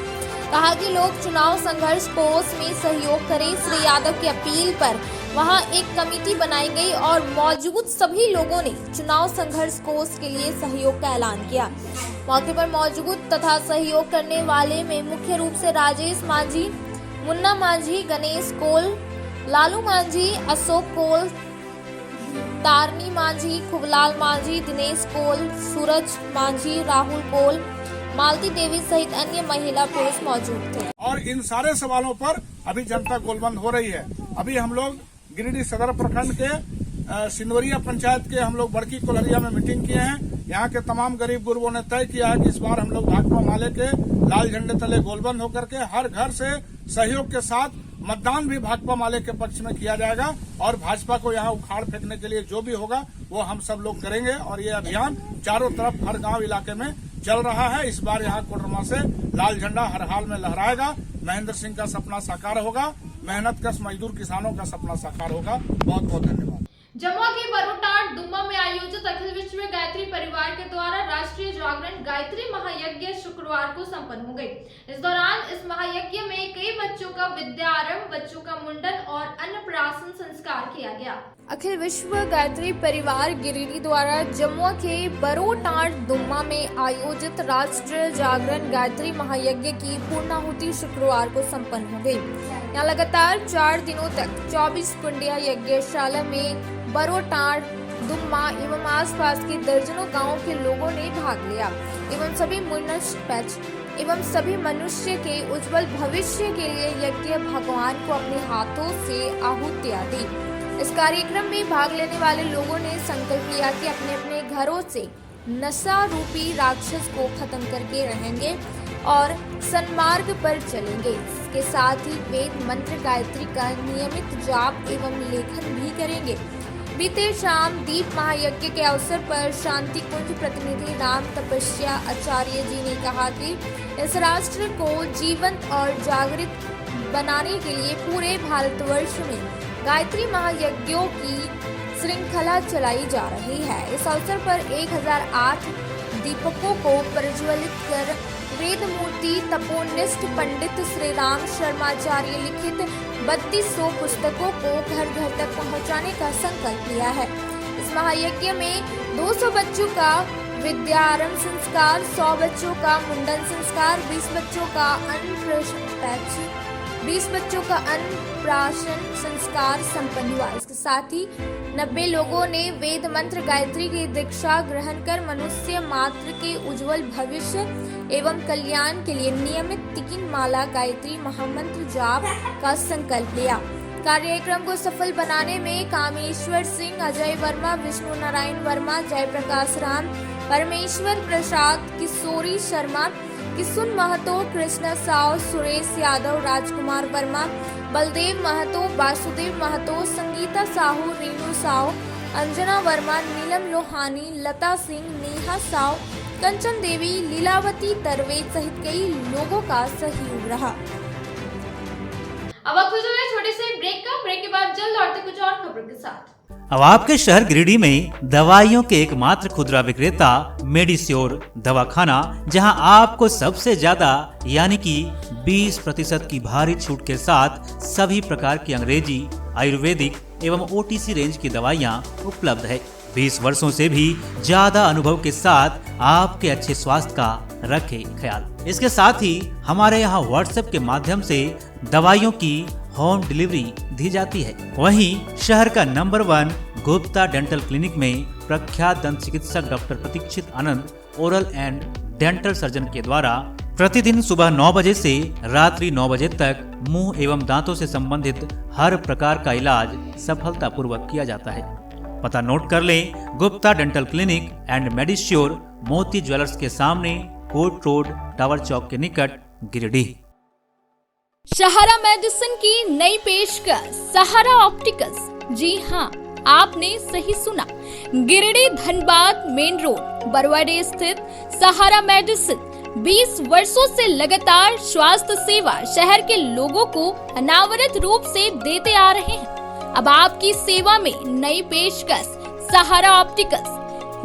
कहा कि लोग चुनाव संघर्ष कोष में सहयोग करें। श्री यादव की अपील पर वहां एक कमेटी बनाई गई और मौजूद सभी लोगों ने चुनाव संघर्ष कोष के लिए सहयोग का ऐलान किया। मौके पर मौजूद तथा सहयोग करने वाले में मुख्य रूप से राजेश माझी, मुन्ना माझी, गणेश कोल, लालू माझी, अशोक कोल, तारनी माझी, खुबलाल माझी, दिनेश कोल, सूरज माझी, राहुल कोल, मालती देवी सहित अन्य महिला पुरुष मौजूद थे। और इन सारे सवालों पर अभी जनता गोलबंद हो रही है। अभी हम लोग गिरिडीह सदर प्रखंड के सिंदवरिया पंचायत के हम लोग बड़की कोल्हरिया में मीटिंग किए हैं। यहाँ के तमाम गरीब गुरबों ने तय किया है कि इस बार हम लोग भाकपा माले के लाल झंडे तले गोलबंद होकर के हर घर से सहयोग के साथ मतदान भी भाकपा माले के पक्ष में किया जाएगा और भाजपा को यहाँ उखाड़ फेंकने के लिए जो भी होगा वो हम सब लोग करेंगे। और ये अभियान चारों तरफ हर गांव इलाके में चल रहा है। इस बार यहाँ कोडरमा से लाल झंडा हर हाल में लहराएगा। महेंद्र सिंह का सपना साकार होगा, मेहनतकश मजदूर किसानों का सपना साकार होगा। बहुत बहुत धन्यवाद। जमुआ के बरोटाट दुम्मा में आयोजित अखिल विश्व गायत्री परिवार के द्वारा राष्ट्रीय जागरण गायत्री महायज्ञ शुक्रवार को संपन्न हो गई। इस दौरान इस महायज्ञ में कई बच्चों का विद्यारंभ, बच्चों का मुंडन और अन्नप्राशन संस्कार किया गया। अखिल विश्व गायत्री परिवार गिरिडीह द्वारा जमुआ के बरोटाट दुम्मा में आयोजित राष्ट्रीय जागरण गायत्री महायज्ञ की पूर्णाहुति शुक्रवार को संपन्न हो गई। यहाँ लगातार 4 दिनों तक 24 कुंडिया यज्ञशाला में बरोटाट दुम्मा एवं आसपास के दर्जनों गांवों के लोगों ने भाग लिया एवं सभी मनुष्य एवं सभी मनुष्य के उज्जवल भविष्य के लिए यज्ञ भगवान को अपने हाथों से आहुतियां दी। इस कार्यक्रम में भाग लेने वाले लोगों ने संकल्प लिया कि अपने अपने घरों से नशा रूपी राक्षस को खत्म करके रहेंगे और सन्मार्ग पर चलेंगे। इसके साथ ही वेद मंत्र गायत्री का नियमित जाप एवं लेखन भी करेंगे। बीते शाम दीप महायज्ञ के अवसर पर शांति कुंज प्रतिनिधि राम तपस्या आचार्य जी ने कहा कि इस राष्ट्र को जीवंत और जागृत बनाने के लिए पूरे भारतवर्ष में गायत्री महायज्ञों की श्रृंखला चलाई जा रही है। इस अवसर पर 1008 दीपकों को प्रज्वलित कर वेद मूर्ति तपोनिष्ठ पंडित श्री राम शर्माचार्य लिखित 3200 पुस्तकों को घर घर तक पहुंचाने का संकल्प लिया है। इस महायज्ञ में 200 बच्चों का विद्यारंभ संस्कार, 100 बच्चों का मुंडन संस्कार, 20 बच्चों का अन्नप्राशन संस्कार संपन्न हुआ। इसके साथ ही 90 लोगों ने वेद मंत्र गायत्री की दीक्षा ग्रहण कर मनुष्य मात्र के उज्जवल भविष्य एवं कल्याण के लिए नियमित 3 माला गायत्री महामंत्र जाप का संकल्प लिया। कार्यक्रम को सफल बनाने में कामेश्वर सिंह, अजय वर्मा, विष्णु नारायण वर्मा, जयप्रकाश राम, परमेश्वर प्रसाद, किशोरी शर्मा, किशुन महतो, कृष्ण साव, सुरेश यादव, राजकुमार वर्मा, बलदेव महतो, वासुदेव महतो, संगीता साहू, रेणु साव, अंजना वर्मा, नीलम लोहानी, लता सिंह, नेहा साव, कंचन देवी, लीलावती तरवेज सहित कई लोगों का सहयोग रहा। अब वक्त हो जाए छोटे से ब्रेक का। ब्रेक के बाद जल्द लौटते कुछ और खबरों के साथ। अब आपके शहर गिरिडीह में दवाइयों के एकमात्र खुदरा विक्रेता मेडिश्योर दवाखाना, जहां आपको सबसे ज्यादा यानी कि 20% की भारी छूट के साथ सभी प्रकार की अंग्रेजी, आयुर्वेदिक एवं OTC रेंज की दवाइयां उपलब्ध है। 20 वर्षों से भी ज्यादा अनुभव के साथ आपके अच्छे स्वास्थ्य का रखे ख्याल। इसके साथ ही हमारे यहाँ WhatsApp के माध्यम से दवाइयों की होम डिलीवरी दी जाती है। वहीं शहर का नंबर 1 गुप्ता डेंटल क्लिनिक में प्रख्यात दंत चिकित्सक doctor Pratikshit Anand oral and dental surgeon के द्वारा प्रतिदिन सुबह 9 बजे से रात्रि 9 बजे तक मुंह एवं दांतों से संबंधित हर प्रकार का इलाज सफलतापूर्वक किया जाता है। पता नोट कर लें, गुप्ता डेंटल क्लिनिक एंड मेडिश्योर, मोती ज्वेलर्स के सामने, कोर्ट रोड, टावर चौक के निकट, गिरिडीह। सहारा मेडिसिन की नई पेशकश सहारा ऑप्टिकल्स। जी हाँ, आपने सही सुना। गिरिडीह धनबाद मेन रोड बरवाडे स्थित सहारा मेडिसिन 20 वर्षों से लगातार स्वास्थ्य सेवा शहर के लोगों को अनावरत रूप से देते आ रहे हैं। अब आपकी सेवा में नई पेशकश सहारा ऑप्टिकल्स,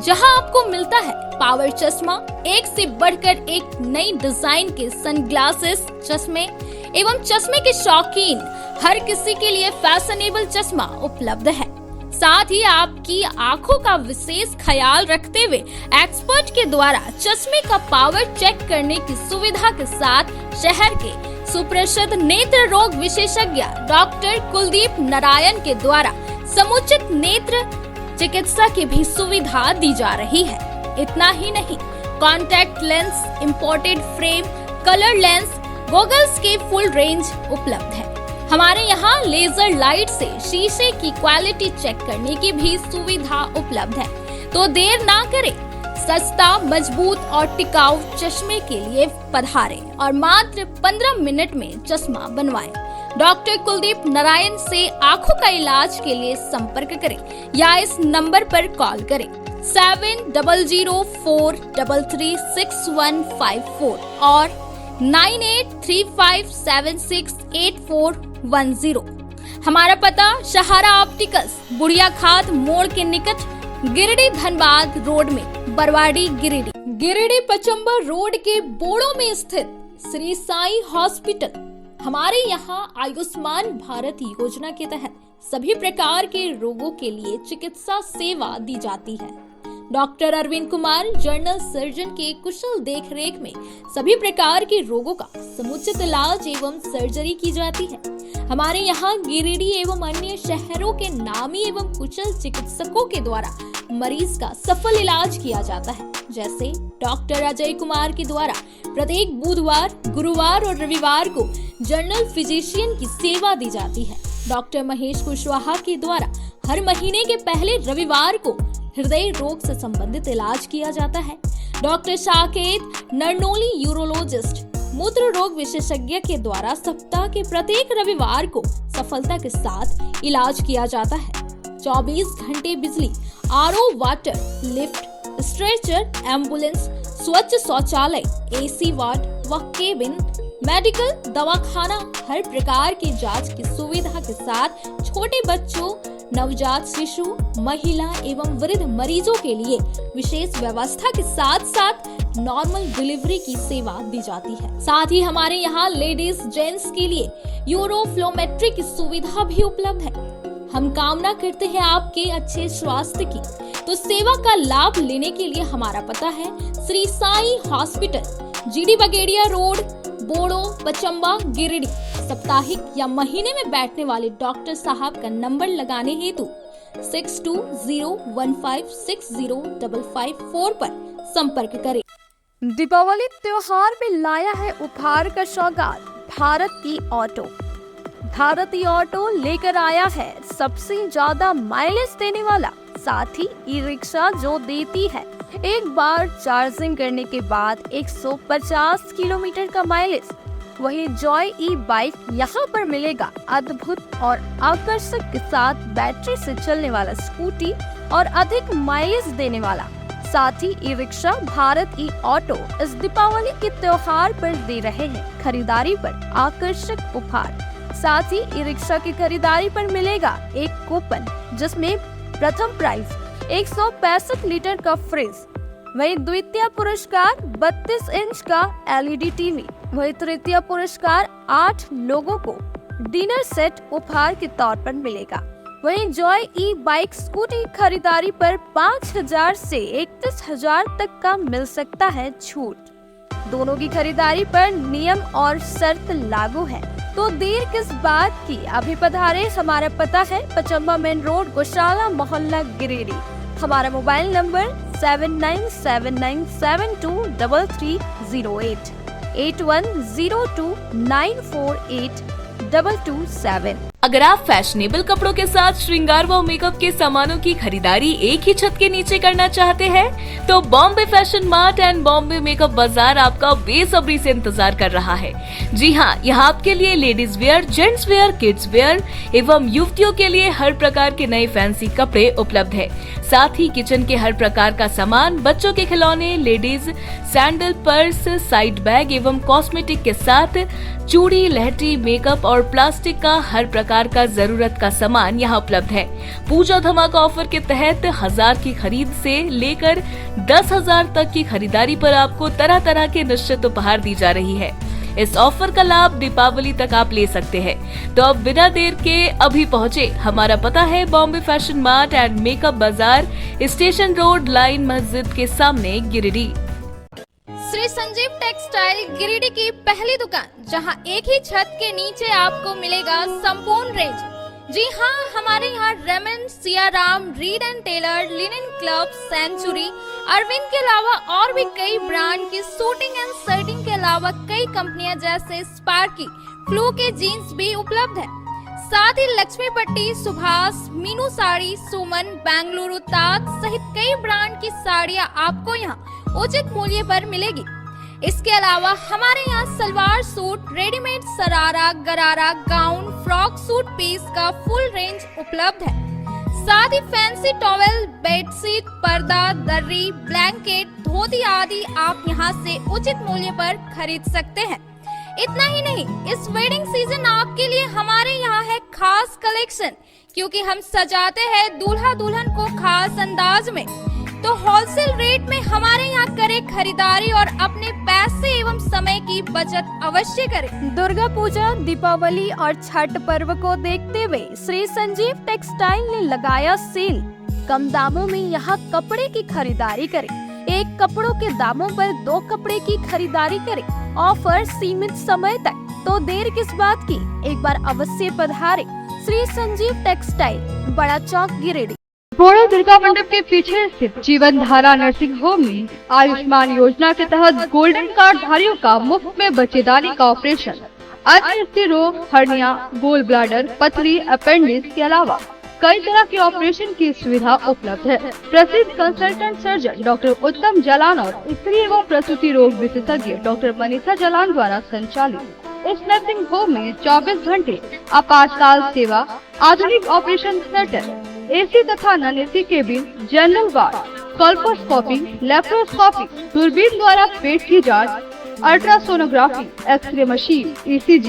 जहां आपको मिलता है पावर चश्मा, एक से बढ़कर एक नई डिजाइन के सनग्लासेस, चश्मे एवं चश्मे के शौकीन हर किसी के लिए फैशनेबल चश्मा उपलब्ध है। साथ ही आपकी आंखों का विशेष ख्याल रखते हुए एक्सपर्ट के द्वारा चश्मे का पावर चेक करने की सुविधा के साथ शहर के सुप्रसिद्ध नेत्र रोग विशेषज्ञ डॉक्टर कुलदीप नारायण के द्वारा समुचित नेत्र चिकित्सा की भी सुविधा दी जा रही है। इतना ही नहीं, contact lens, imported frame, colour lens, goggles के फुल रेंज उपलब्ध है। हमारे यहाँ लेजर लाइट से शीशे की क्वालिटी चेक करने की भी सुविधा उपलब्ध है। तो देर ना करें, सस्ता, मजबूत और टिकाऊ चश्मे के लिए पधारें और मात्र 15 मिनट में चश्मा बनवाएं। डॉक्टर कुलदीप नारायण से आंखों का इलाज के लिए संपर्क करें या इस नंबर पर कॉल करें 7004336154 और 9835768410। हमारा पता सहारा ऑप्टिकल्स, बुढ़िया खाद मोड़ के निकट, गिरिडीह धनबाद रोड में, बरवाडी गिरिडीह। गिरिडीह पचंबर रोड के बोड़ो में स्थित श्री साई हॉस्पिटल। हमारे यहाँ आयुष्मान भारत योजना के तहत सभी प्रकार के रोगों के लिए चिकित्सा सेवा दी जाती है। Doctor Arvind Kumar general surgeon के कुशल देखरेख में सभी प्रकार के रोगों का समुचित इलाज एवं सर्जरी की जाती है। हमारे यहाँ गिरिडीह एवं अन्य शहरों के नामी एवं कुशल चिकित्सकों के द्वारा मरीज का सफल इलाज किया जाता है। जैसे डॉक्टर अजय कुमार के द्वारा प्रत्येक बुधवार, गुरुवार और रविवार को जनरल फिजिशियन की सेवा दी जाती है। डॉक्टर महेश कुशवाहा के द्वारा हर महीने के पहले रविवार को हृदय रोग से संबंधित इलाज किया जाता है। डॉक्टर साकेत नरनोली यूरोलॉजिस्ट मूत्र रोग विशेषज्ञ के द्वारा सप्ताह के प्रत्येक रविवार को सफलता के साथ इलाज किया जाता है। 24 घंटे बिजली, RO water, lift, stretcher, ambulance, स्वच्छ शौचालय, एसी वार्ड व केबिन, मेडिकल दवाखाना, हर प्रकार की जांच की सुविधा के साथ छोटे बच्चों, नवजात शिशु, महिला एवं वृद्ध मरीजों के लिए विशेष व्यवस्था के साथ साथ नॉर्मल डिलीवरी की सेवा दी जाती है। साथ ही हमारे यहाँ लेडीज जेंट्स के लिए यूरोफ्लोमेट्री की सुविधा भी उपलब्ध है। हम कामना करते हैं आपके अच्छे स्वास्थ्य की, तो सेवा का लाभ लेने के लिए हमारा पता है श्री साई हॉस्पिटल, जीडी बगेड़िया रोड, बोड़ो, पचम्बा, गिरिडीह। साप्ताहिक या महीने में बैठने वाले डॉक्टर साहब का नंबर लगाने हेतु 6201560554 पर संपर्क करें। दीपावली त्योहार में लाया है उपहार का सौगात भारती ऑटो। भारती ऑटो लेकर आया है सबसे ज्यादा माइलेज देने वाला, साथ ही ई रिक्शा जो देती है एक बार चार्जिंग करने के बाद 150 किलोमीटर का माइलेज। वही जॉय ई बाइक यहाँ पर मिलेगा अद्भुत और आकर्षक के साथ बैटरी से चलने वाला स्कूटी और अधिक माइलेज देने वाला। साथ ही ई रिक्शा भारत ई ऑटो इस दीपावली के त्योहार पर दे रहे हैं खरीदारी पर आकर्षक उपहार। साथ ही ई रिक्शा की खरीदारी पर मिलेगा एक कूपन, जिसमें प्रथम प्राइज 165 लीटर का फ्रिज, वही द्वितीय पुरस्कार 32 इंच का LED टीवी, वही तृतीय पुरस्कार 8 लोगों को डिनर सेट उपहार के तौर पर मिलेगा। वहीं जॉय ई बाइक स्कूटी खरीदारी पर 5,000 से 31,000 तक का मिल सकता है छूट। दोनों की खरीदारी पर नियम और शर्त लागू है, तो देर किस बात की, अभी पधारे। हमारा पता है पचम्बा मेन रोड, गौशाला मोहल्ला, गिरिडीह। हमारा मोबाइल नंबर 7979723308 8102948227। अगर आप फैशनेबल कपड़ों के साथ श्रृंगार व मेकअप के सामानों की खरीदारी एक ही छत के नीचे करना चाहते हैं, तो Bombay fashion mart and Bombay makeup बाजार आपका बेसब्री से इंतजार कर रहा है। जी हाँ, यहाँ आपके लिए ladies wear, gents wear, kids where एवं युवतियों के लिए हर प्रकार के नए फैंसी कपड़े उपलब्ध है। साथ ही किचन के हर प्रकार का सामान, बच्चों के खिलौने, ladies sandal, purse, side bag एवं कॉस्मेटिक के साथ चूड़ी, लहठी, मेकअप और प्लास्टिक का हर प्रकार का जरूरत का सामान यहाँ उपलब्ध है। पूजा धमाका ऑफर के तहत 1000 की खरीद से लेकर 10,000 तक की खरीदारी पर आपको तरह तरह के निश्चित उपहार दी जा रही है। इस ऑफर का लाभ दीपावली तक आप ले सकते हैं। तो अब बिना देर के अभी पहुँचे। हमारा पता है Bombay fashion mart and makeup बाजार, स्टेशन रोड, लाइन मस्जिद के सामने, गिरिडीह। श्री संजीव टेक्सटाइल गिरिडीह की पहली दुकान, जहां एक ही छत के नीचे आपको मिलेगा संपूर्ण रेंज। जी हाँ, हमारे यहाँ Raymond, Siyaram, Reid and Taylor, Linen Club, Century, Arvind के अलावा और भी कई ब्रांड की सूटिंग एंड शर्टिंग के अलावा कई कंपनियां जैसे स्पार्की, फ्लू के जीन्स भी उपलब्ध है। साथ ही लक्ष्मी पट्टी, सुभाष, मीनू साड़ी, सुमन, बेंगलुरु ताज सहित कई ब्रांड की साड़ियाँ आपको यहाँ उचित मूल्य पर मिलेगी। इसके अलावा हमारे यहाँ सलवार सूट, रेडीमेड सरारा, गरारा, गाउन, फ्रॉक सूट पीस का फुल रेंज उपलब्ध है। साथ ही फैंसी टॉवेल, बेडशीट, पर्दा, दर्री, ब्लैंकेट, धोती आदि आप यहाँ से उचित मूल्य पर खरीद सकते हैं। इतना ही नहीं, इस वेडिंग सीजन आपके लिए हमारे यहाँ है खास कलेक्शन, क्योंकि हम सजाते हैं दूल्हा दुल्हन को खास अंदाज में। तो होलसेल रेट में हमारे यहाँ करें खरीदारी और अपने पैसे एवं समय की बचत अवश्य करें। दुर्गा पूजा, दीपावली और छठ पर्व को देखते हुए श्री संजीव टेक्सटाइल ने लगाया सेल। कम दामों में यहाँ कपड़े की खरीदारी करें। एक कपड़ों के दामों पर 2 कपड़े की खरीदारी करें। ऑफर सीमित समय तक, तो देर किस बात की, एक बार अवश्य पधारें। श्री संजीव टेक्सटाइल, बड़ा चौक, गिरिडीह। बोड़ो दुर्गा मंडप के पीछे स्थित जीवन धारा नर्सिंग होम में आयुष्मान योजना के तहत गोल्डन कार्ड धारियों का मुफ्त में बच्चेदानी का ऑपरेशन, अन्य रोग, हर्निया, गोल ब्लाडर, पथरी, अपेंडिक्स के अलावा कई तरह के ऑपरेशन की सुविधा उपलब्ध है। प्रसिद्ध कंसल्टेंट सर्जन डॉक्टर उत्तम जलान और स्त्री एवं प्रसूति रोग विशेषज्ञ डॉक्टर मनीषा जलान द्वारा संचालित इस नर्सिंग होम में 24 घंटे आपातकाल सेवा, आधुनिक ऑपरेशन थिएटर, AC तथा non AC cabin, general ward, colposcopy, laparoscopy, दूरबीन द्वारा पेट की जांच, अल्ट्रासोनोग्राफी, एक्सरे मशीन, ECG,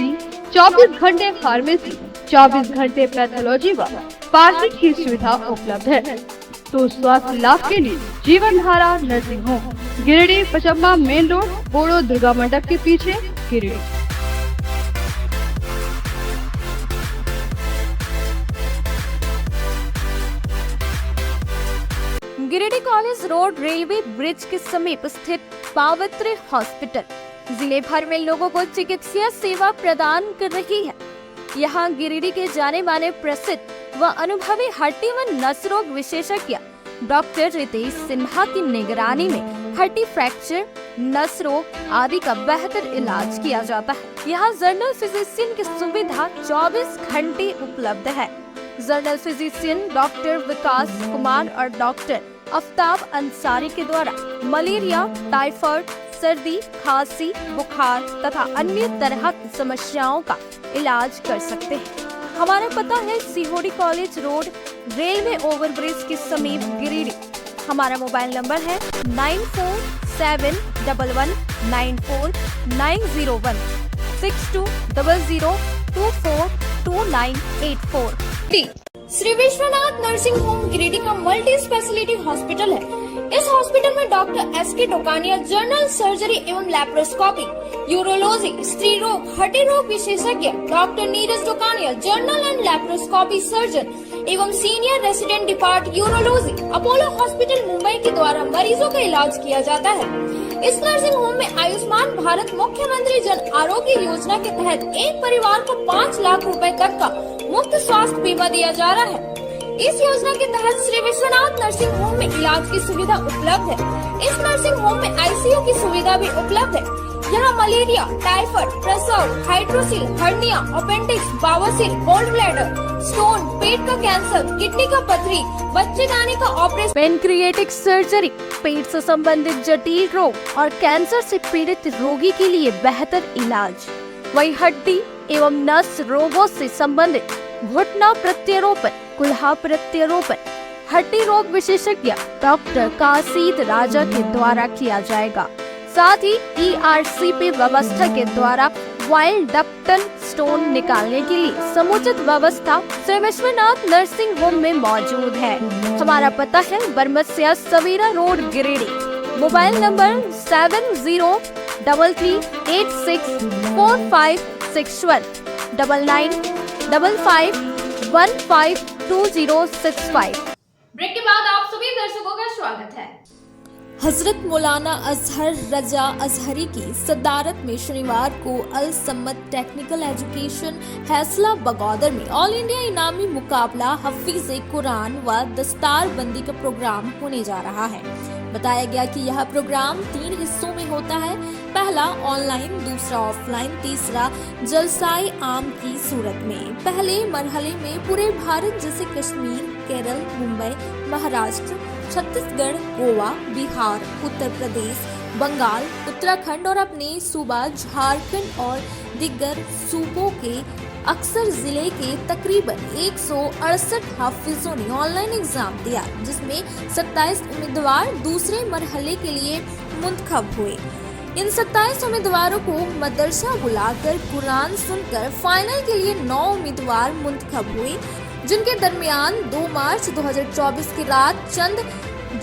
24 घंटे फार्मेसी, 24 घंटे पैथोलॉजी व पार्किंग की सुविधा उपलब्ध है। तो स्वास्थ्य लाभ के लिए Jeevan Dhara nursing home, Giridih Pachamba main road, Bodo Durga मंडप के पीछे, Giridih. Giridih college road railway bridge के समीप स्थित पावित्र हॉस्पिटल जिले भर में लोगों को चिकित्सीय सेवा प्रदान कर रही है। यहाँ गिरिडीह के जाने माने प्रसिद्ध व अनुभवी हड्डी व नस रोग विशेषज्ञ डॉक्टर रितेश सिन्हा की निगरानी में हड्डी फ्रैक्चर, नस रोग आदि का बेहतर इलाज किया जाता है। यहाँ जनरल फिजिशियन की सुविधा 24 घंटे उपलब्ध है। जनरल फिजिशियन डॉक्टर विकास कुमार और डॉक्टर आफ्ताब अंसारी के द्वारा मलेरिया, टाइफाइड, सर्दी, खांसी, बुखार तथा अन्य तरह की समस्याओं का इलाज कर सकते हैं। हमारा पता है Sihodi college road, railway overbridge के समीप, गिरिडीह। हमारा मोबाइल नंबर है 9471194901 6200242984। श्री विश्वनाथ नर्सिंग होम गिरिडीह का मल्टी स्पेशलिटी हॉस्पिटल है। इस हॉस्पिटल में doctor SK Tokania general surgery एवं लैप्रोस्कोपी, यूरोलॉजी, स्त्री रोग, हड्डी रोग विशेषज्ञ, doctor Neeraj Tokania general and laparoscopy surgeon एवं senior resident depart urology, Apollo hospital Mumbai के द्वारा मरीजों का इलाज किया जाता है। इस नर्सिंग होम में आयुष्मान भारत मुख्यमंत्री जन आरोग्य योजना के तहत एक परिवार को 5 लाख रुपए तक का मुफ्त स्वास्थ्य बीमा दिया जा रहा है। इस योजना के तहत श्री विश्वनाथ नर्सिंग होम में इलाज की सुविधा उपलब्ध है। इस नर्सिंग होम में ICU की सुविधा भी उपलब्ध है। यहाँ मलेरिया, टाइफाइड, प्रसव, हाइड्रोसिल, हर्निया, अपेंडिक्स, बावसील, गोल्ड ब्लैडर, स्टोन, पेट का कैंसर, किडनी का पथरी, बच्चेदानी का ऑपरेशन, पेनक्रिएटिक सर्जरी, पेट से संबंधित जटिल रोग और कैंसर से पीड़ित रोगी के लिए बेहतर इलाज। वही हड्डी एवं नस रोगों से संबंधित घुटना प्रत्यारोपण, कुल्हा प्रत्यारोपण, हड्डी रोग विशेषज्ञ डॉक्टर कासिद राजा के द्वारा किया जाएगा। साथ ही ERCP व्यवस्था के द्वारा वाइल्ड डक्टन स्टोन निकालने के लिए समुचित व्यवस्था श्री विश्वनाथ नर्सिंग होम में मौजूद है। हमारा पता है Baramasia Savera road, Giridih. Mobile number 7033864561 9955152065। Break के बाद आप सभी दर्शकों का स्वागत है। हजरत मौलाना अजहर रजा अजहरी की सदारत में शनिवार को अल सम्मत टेक्निकल एजुकेशन हैसला बगौदर में ऑल इंडिया इनामी मुकाबला हफीज कुरान व दस्तार बंदी का प्रोग्राम होने जा रहा है। बताया गया कि यह प्रोग्राम 3 हिस्सों में होता है। पहला ऑनलाइन, दूसरा ऑफलाइन, तीसरा जलसाए आम की सूरत में। पहले मरहले में पूरे भारत जैसे कश्मीर, केरल, मुंबई, महाराष्ट्र, छत्तीसगढ़, गोवा, बिहार, उत्तर प्रदेश, बंगाल, उत्तराखंड और अपने सूबा झारखंड और दिग्गर सूबों के अक्सर जिले के तकरीबन 168 हाफिजों ने ऑनलाइन एग्जाम दिया, जिसमें 27 उम्मीदवार दूसरे मरहले के लिए मुंतखब हुए। इन 27 उम्मीदवारों को मदरसा बुलाकर कुरान सुनकर फाइनल के लिए 9 उम्मीदवार मुंतखब हुए, जिनके दरमियान 2 मार्च 2024 की रात चंद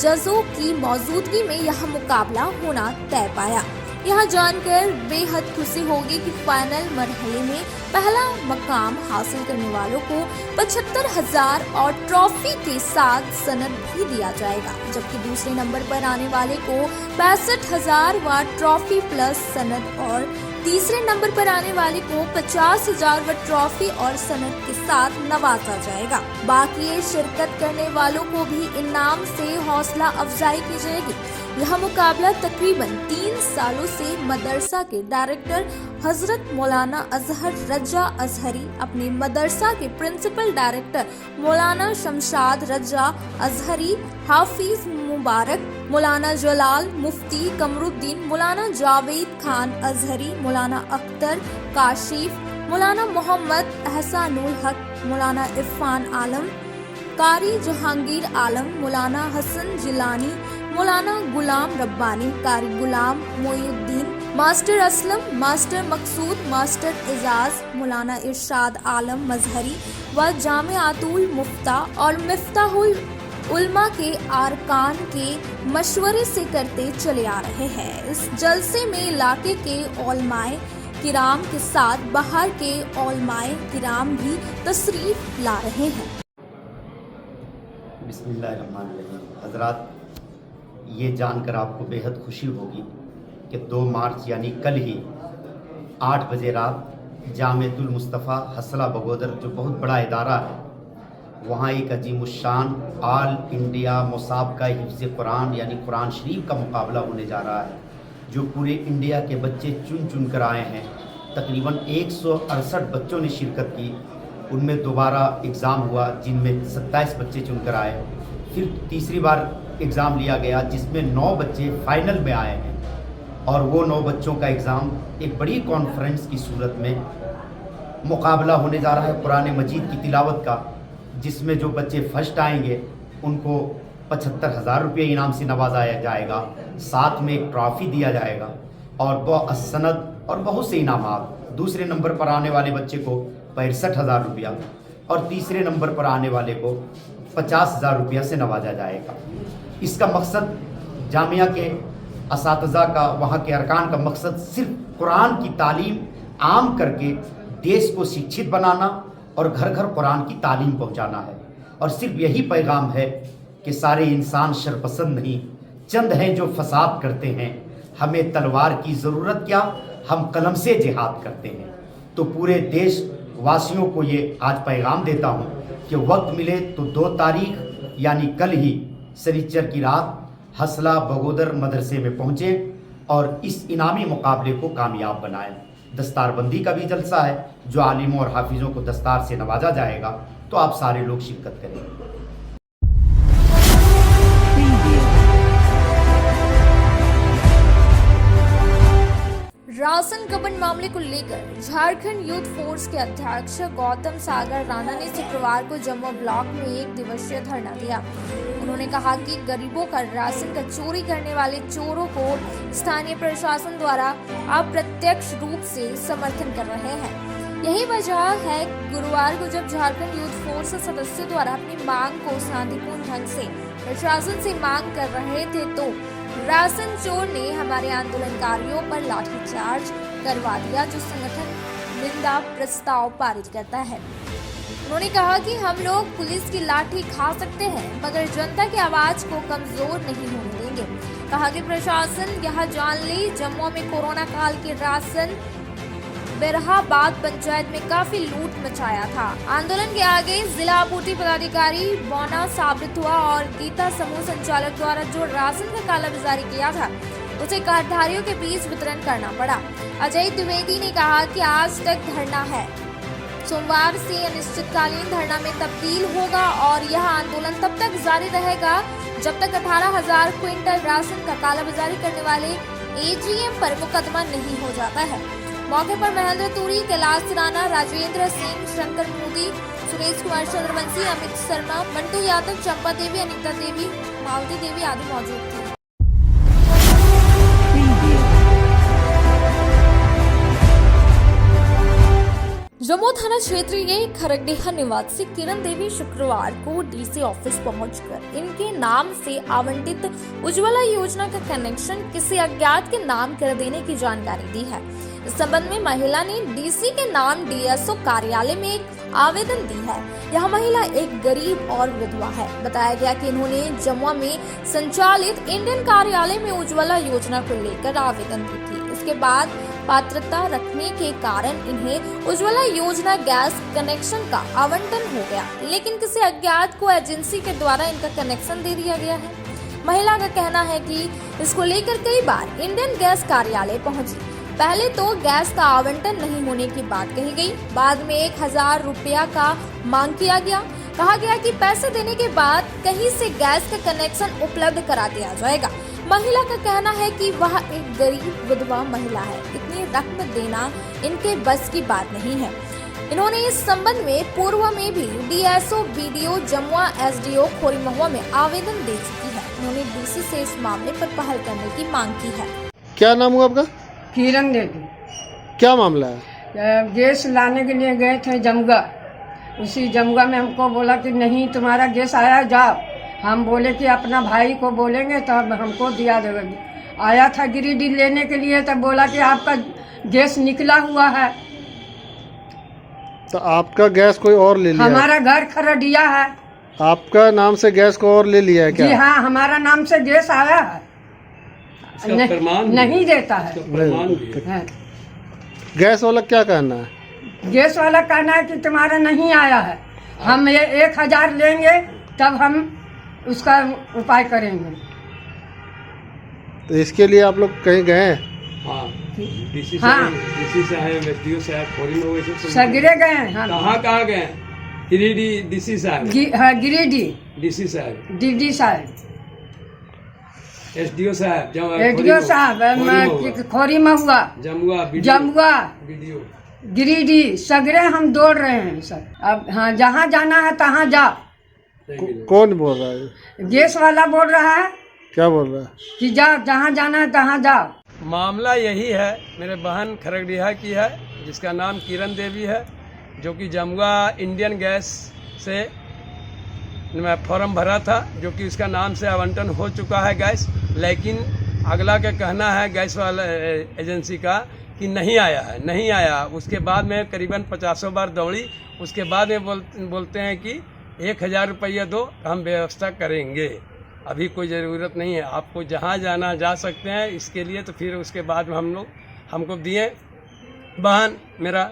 जजों की मौजूदगी में यह मुकाबला होना तय पाया। यह जानकर बेहद खुशी होगी कि फाइनल मरहले में पहला मकाम हासिल करने वालों को 75,000 और ट्रॉफी के साथ सनद भी दिया जाएगा, जबकि दूसरे नंबर पर आने वाले को 65,000 व ट्रॉफी प्लस सनद और तीसरे नंबर पर आने वाले को 50,000 व ट्रॉफी और सनद के साथ नवाजा जाएगा। बाकी शिरकत करने वालों को भी इनाम से हौसला अफजाई की जाएगी। यह मुकाबला तकरीबन 3 सालों से मदरसा के डायरेक्टर हजरत मौलाना अजहर रजा अजहरी, अपने मदरसा के प्रिंसिपल डायरेक्टर मौलाना शमशाद रजा अजहरी, हाफिज मुबारक, मौलाना जलाल, मुफ्ती कमरुद्दीन, मौलाना जावेद खान अजहरी, मौलाना अख्तर काशिफ, मौलाना मोहम्मद एहसानुल हक, मौलाना इरफान आलम, कारी जहांगीर आलम, मौलाना हसन जिलानी, मौलाना गुलाम रब्बानी, कारी गुलाम मोइनुद्दीन, मास्टर असलम, मास्टर मकसूद, मास्टर एजाज, मौलाना इरशाद आलम मजहरी व जामियातुल मुफ्ता और मिफ्ताहुल उलमा के आरकान के मशवरे से करते चले आ रहे हैं। इस जलसे में इलाके के उलमाए किराम के साथ बाहर के उलमाए किराम भी तशरीफ ला रहे हैं। बिस्मिल्लाहिर्रहमानिर्रहीम। हज़रात, ये जानकर आपको बेहद खुशी होगी कि 2 मार्च यानी कल ही 8 बजे रात जामियातुल मुस्तफ़ा हसला बगोदर, जो बहुत बड़ा इदारा है, वहाँ एक अजीमुशान ऑल इंडिया मुसाबका हिफ्ज़ कुरान यानी कुरान शरीफ का मुकाबला होने जा रहा है, जो पूरे इंडिया के बच्चे चुन चुन कर आए हैं। तकरीबन 168 बच्चों ने शिरकत की। उनमें दोबारा एग्ज़ाम हुआ जिनमें 27 बच्चे चुनकर आए। फिर तीसरी बार एग्ज़ाम लिया गया जिसमें 9 बच्चे फाइनल में आए हैं, और वो 9 बच्चों का एग्ज़ाम एक बड़ी कॉन्फ्रेंस की सूरत में मुकाबला होने जा रहा है कुरान मजीद की तिलावत का, जिसमें जो बच्चे फर्स्ट आएंगे उनको 75,000 रुपये इनाम से नवाजा जाएगा, साथ में एक ट्रॉफ़ी दिया जाएगा और सनद और बहुत से इनामात। दूसरे नंबर पर आने वाले बच्चे को 65,000 रुपया और तीसरे नंबर पर आने वाले को 50,000 रुपया से नवाजा जाएगा। इसका मकसद जामिया के असातिज़ा का, वहाँ के अरकान का मकसद सिर्फ कुरान की तालीम आम करके देश को शिक्षित बनाना और घर घर कुरान की तालीम पहुँचाना है। और सिर्फ यही पैगाम है कि सारे इंसान शरपसंद नहीं, चंद हैं जो फसाद करते हैं। हमें तलवार की ज़रूरत क्या, हम कलम से जिहाद करते हैं। तो पूरे देश वासियों को ये आज पैगाम देता हूँ कि वक्त मिले तो 2 तारीख यानी कल ही शनिचर की रात हसला बगोदर मदरसे में पहुँचें और इस इनामी मुकाबले को कामयाब बनाएं। दस्तारबंदी का भी जलसा है, जो आलिमों और हाफिज़ों को दस्तार से नवाजा जाएगा, तो आप सारे लोग शिरकत करें। राशन गबन मामले को लेकर झारखंड यूथ फोर्स के अध्यक्ष गौतम सागर राणा ने शुक्रवार को जम्मू ब्लॉक में 1 दिवसीय धरना दिया। उन्होंने कहा कि गरीबों का राशन का चोरी करने वाले चोरों को स्थानीय प्रशासन द्वारा अप्रत्यक्ष रूप से समर्थन कर रहे हैं। यही वजह है गुरुवार को जब झारखंड यूथ फोर्स सदस्यों द्वारा अपनी मांग को शांतिपूर्ण ढंग से प्रशासन से मांग कर रहे थे, तो राशन चोर ने हमारे आंदोलनकारियों पर लाठीचार्ज करवा दिया, जो संगठन निंदा प्रस्ताव पारित करता है। उन्होंने कहा कि हम लोग पुलिस की लाठी खा सकते हैं, मगर जनता की आवाज को कमजोर नहीं होने देंगे। कहा कि प्रशासन यह जान ले, जम्मू में कोरोना काल के राशन बेरहाबाद पंचायत में काफी लूट मचाया था। आंदोलन के आगे जिला आपूर्ति पदाधिकारी बौना साबित हुआ और गीता समूह संचालक द्वारा जो राशन का कालाबाजारी किया था उसे कार्डधारियों के बीच वितरण करना पड़ा। अजय द्विवेदी ने कहा कि आज तक धरना है, सोमवार से अनिश्चितकालीन धरना में तब्दील होगा और यह आंदोलन तब तक जारी रहेगा जब तक 18,000 क्विंटल राशन का कालाबाजारी करने वाले एजीएम पर मुकदमा नहीं हो जाता है। मौके पर महेंद्र तूरी, कैलाश राणा, राजेंद्र सिंह, शंकर मोदी, सुरेश कुमार चंद्रवंशी, अमित शर्मा, मंटू यादव, चंपा देवी, अनिता देवी, मालती देवी आदि मौजूद थे। जम्मू थाना क्षेत्र के खरगडेहा निवासी किरण देवी शुक्रवार को डीसी ऑफिस पहुंचकर इनके नाम से आवंटित उज्ज्वला योजना का कनेक्शन किसी अज्ञात के नाम कर देने की जानकारी दी है। इस संबंध में महिला ने डीसी के नाम डीएसओ कार्यालय में एक आवेदन दी है। यह महिला एक गरीब और विधवा है। बताया गया कि इन्होंने जम्मू में संचालित इंडियन कार्यालय में उज्ज्वला योजना को लेकर आवेदन दी थी। इसके बाद पात्रता रखने के कारण इन्हें उज्ज्वला योजना गैस कनेक्शन का आवंटन हो गया, लेकिन किसी अज्ञात को एजेंसी के द्वारा इनका कनेक्शन दे दिया गया है। महिला का कहना है कि इसको लेकर कई बार इंडियन गैस कार्यालय पहुंची। पहले तो गैस का आवंटन नहीं होने की बात कही गई, बाद में 1,000 रुपया का मांग किया गया। कहा गया कि पैसे देने के बाद कहीं से गैस का कनेक्शन उपलब्ध करा दिया जाएगा। महिला का कहना है कि वह एक गरीब विधवा महिला है, इतनी रकम देना इनके बस की बात नहीं है। इन्होंने इस संबंध में पूर्व में भी डीएसओ, बीडीओ, जमुआ, एसडीओ खोरी महुआ में आवेदन दे चुकी है। उन्होंने डीसी से इस मामले पर पहल करने की मांग की है। क्या नाम हुआ आपका? किरण देवी। क्या मामला है? गैस लाने के लिए गए थे जमुगा। उसी जमुगा में हमको बोला कि नहीं तुम्हारा गैस आया, जाओ। हम बोले कि अपना भाई को बोलेंगे तब हमको दिया देगा। आया था गिरिडीह लेने के लिए, तब बोला कि आपका गैस निकला हुआ है। तो आपका गैस कोई और ले लिया? हमारा घर खरडिया है। आपका नाम से गैस को और ले लिया है क्या? जी हाँ, हमारा नाम से गैस आया है। नहीं देता है। गैस वाला क्या कहना है? गैस वाला कहना है कि तुम्हारा नहीं आया है, हम ये 1000 लेंगे तब हम उसका उपाय करेंगे। तो इसके लिए आप लोग कहीं गए? हाँ, डीसी साहब, एसडीओ साहब, सगरे गए हैं। कहाँ गए? गिरिडीह डीसी साहब। हाँ, गिरिडीह डीसी साहब, डीडी साहब, एसडीओ साहब, खोरी महुआ, जमुआ, गिरिडीह, सगरे हम दौड़ रहे हैं सर। अब हाँ, जहाँ जाना है तहाँ जाओ। कौन बोल रहा है? गैस वाला बोल रहा है। क्या बोल रहा है? कि जाओ, जहाँ जाना है तहाँ जाओ। मामला यही है, मेरे बहन खरगडिहा की है जिसका नाम किरण देवी है, जो कि जमुआ इंडियन गैस से मैं फॉर्म भरा था, जो कि उसका नाम से आवंटन हो चुका है गैस, लेकिन अगला का कहना है गैस वाला एजेंसी का कि नहीं आया। उसके बाद में करीबन 50 बार दौड़ी, उसके बाद में बोलते हैं कि 1000 रुपया दो, हम व्यवस्था करेंगे, अभी कोई ज़रूरत नहीं है, आपको जहाँ जाना जा सकते हैं। इसके लिए तो फिर उसके बाद में हमको दिए बहन मेरा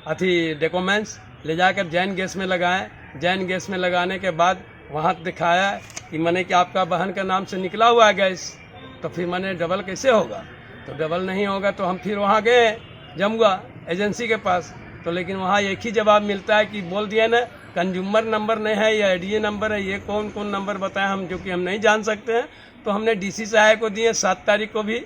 डॉक्यूमेंट्स ले जाकर जैन गैस में लगाएं। जैन गैस में लगाने के बाद वहाँ दिखाया कि मैंने कि आपका बहन का नाम से निकला हुआ है गैस, तो फिर मैंने डबल कैसे होगा? तो डबल नहीं होगा तो हम फिर वहाँ गए जमुआ एजेंसी के पास, तो लेकिन वहाँ एक ही जवाब मिलता है कि बोल दिया ना कंज्यूमर नंबर नहीं है, या एडीए नंबर है, ये कौन नंबर बताएं हम, जो कि हम नहीं जान सकते हैं। तो हमने डीसी साहब को दिए 7 तारीख को भी,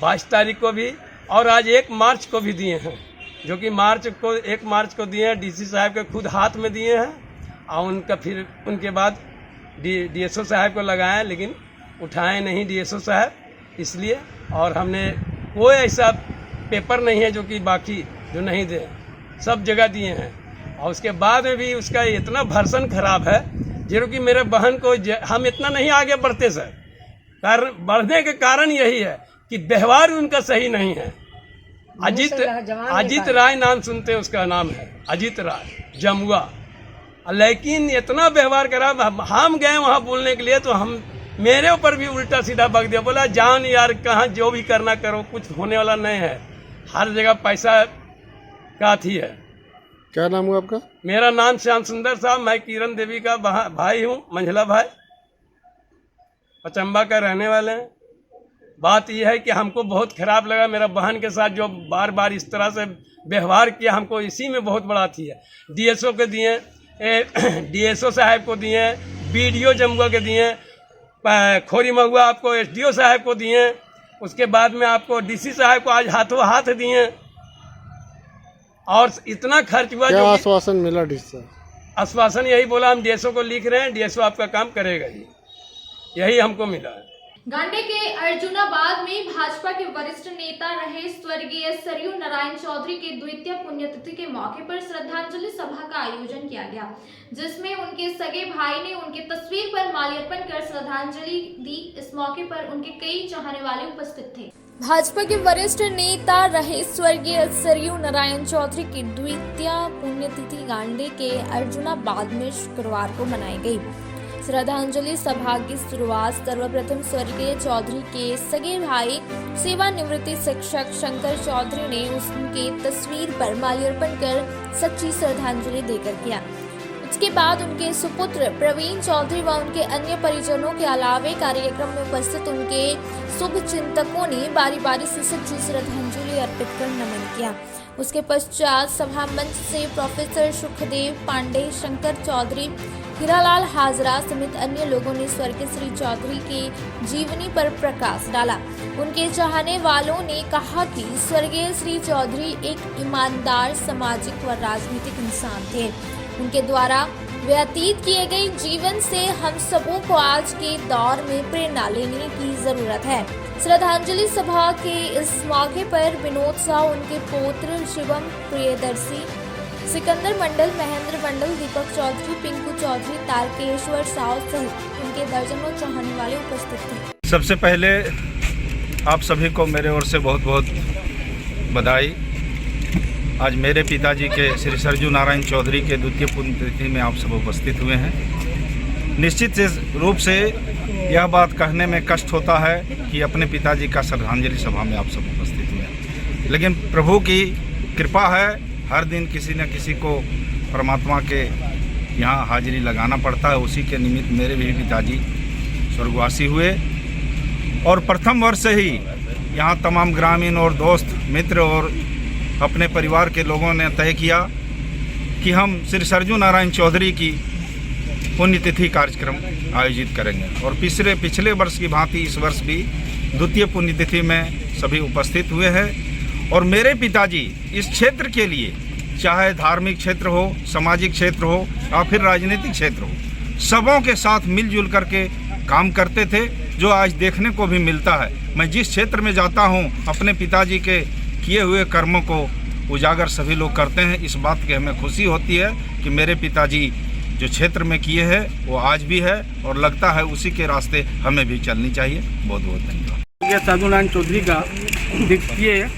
22 तारीख को भी, और आज 1 मार्च को भी दिए हैं, जो कि 1 मार्च को दिए हैं। डीसी साहब के खुद हाथ में दिए हैं, और उनका फिर उनके बाद डीएसओ साहब को लगाए, लेकिन उठाए नहीं डीएसओ साहब, इसलिए। और हमने कोई ऐसा पेपर नहीं है जो कि बाकी जो नहीं दे, सब जगह दिए हैं। और उसके बाद में भी उसका इतना वर्सन खराब है, जो कि मेरे बहन को हम इतना नहीं आगे बढ़ते सर। बढ़ने के कारण यही है कि व्यवहार उनका सही नहीं है। अजीत राय नाम सुनते, उसका नाम है अजीत राय, जमुआ, लेकिन इतना व्यवहार करा। हम गए वहाँ बोलने के लिए, तो मेरे ऊपर भी उल्टा सीधा बक दिया, बोला जान यार, कहाँ जो भी करना करो, कुछ होने वाला नहीं है, हर जगह पैसा का थी है। क्या नाम हुआ आपका? मेरा नाम श्याम सुंदर साहब, मैं किरण देवी का भाई हूँ, मंझला भाई, पचम्बा का रहने वाले हैं। बात यह है कि हमको बहुत खराब लगा, मेरा बहन के साथ जो बार बार इस तरह से व्यवहार किया, हमको इसी में बहुत बड़ा थी है। डीएसओ को दिए, डीएसओ साहब को दिए, बीडीओ जमुआ के दिए, खोरी महुआ आपको एसडीओ साहब को दिए, उसके बाद में आपको डीसी साहब को आज हाथों हाथ दिए, और इतना खर्च हुआ। क्या आश्वासन मिला डीसी? आश्वासन यही बोला, हम डीएसओ को लिख रहे हैं, डीएसओ आपका काम करेगा ही, यही हमको मिला है। गांडे के अर्जुनाबाद में भाजपा के वरिष्ठ नेता रहे स्वर्गीय सरयू नारायण चौधरी के द्वितीय पुण्यतिथि के मौके पर श्रद्धांजलि सभा का आयोजन किया गया, जिसमें उनके सगे भाई ने उनके तस्वीर पर माल्यार्पण कर श्रद्धांजलि दी। इस मौके पर उनके कई चाहने वाले उपस्थित थे। भाजपा के वरिष्ठ नेता रहे स्वर्गीय सरयू नारायण चौधरी की द्वितीय पुण्यतिथि गांडे के अर्जुनाबाद में शुक्रवार को मनाई गई। श्रद्धांजलि सभा की शुरुआत सर्वप्रथम स्वर्गीय चौधरी के सगे भाई सेवानिवृत्ति शिक्षक शंकर चौधरी ने उनके तस्वीर पर माल्यार्पण कर सच्ची श्रद्धांजलि देकर किया। उसके बाद उनके सुपुत्र प्रवीण चौधरी व उनके अन्य परिजनों के अलावे कार्यक्रम में उपस्थित उनके शुभ चिंतकों ने बारी बारी से सच्ची श्रद्धांजलि अर्पित कर नमन किया। उसके पश्चात सभा मंच से प्रोफेसर सुखदेव पांडे, शंकर चौधरी, हीरालाल हाजरा समेत अन्य लोगों ने स्वर्गीय श्री चौधरी के जीवनी पर प्रकाश डाला। उनके चाहने वालों ने कहा कि स्वर्गीय श्री चौधरी एक ईमानदार सामाजिक व राजनीतिक इंसान थे। उनके द्वारा व्यतीत किए गए जीवन से हम सबों को आज के दौर में प्रेरणा लेने की जरूरत है। श्रद्धांजलि सभा के इस मौके पर विनोद साव, उनके पौत्र शिवम प्रियदर्शी, सिकंदर मंडल, महेंद्र मंडल, दीपक चौधरी, पिंकू चौधरी, तारकेश्वर साव सहित उनके दर्जनों चाहने वाले उपस्थित थे। सबसे पहले आप सभी को मेरे ओर से बहुत बहुत बधाई। आज मेरे पिताजी के श्री सरजू नारायण चौधरी के द्वितीय पुण्यतिथि में आप सब उपस्थित हुए हैं। निश्चित रूप से यह बात कहने में कष्ट होता है कि अपने पिताजी का श्रद्धांजलि सभा में आप सब उपस्थित हुए हैं, लेकिन प्रभु की कृपा है, हर दिन किसी न किसी को परमात्मा के यहाँ हाजिरी लगाना पड़ता है। उसी के निमित्त मेरे भी पिताजी स्वर्गवासी हुए और प्रथम वर्ष से ही यहाँ तमाम ग्रामीण और दोस्त मित्र और अपने परिवार के लोगों ने तय किया कि हम श्री सरजू नारायण चौधरी की पुण्यतिथि कार्यक्रम आयोजित करेंगे और पिछले वर्ष की भांति इस वर्ष भी द्वितीय पुण्यतिथि में सभी उपस्थित हुए हैं। और मेरे पिताजी इस क्षेत्र के लिए, चाहे धार्मिक क्षेत्र हो, सामाजिक क्षेत्र हो या फिर राजनीतिक क्षेत्र हो, सबों के साथ मिलजुल करके काम करते थे, जो आज देखने को भी मिलता है। मैं जिस क्षेत्र में जाता हूँ अपने पिताजी के किए हुए कर्मों को उजागर सभी लोग करते हैं। इस बात की हमें खुशी होती है कि मेरे पिताजी जो क्षेत्र में किए हैं वो आज भी है और लगता है उसी के रास्ते हमें भी चलनी चाहिए। बहुत बहुत धन्यवाद। ये सरजू नारायण चौधरी का द्वितीय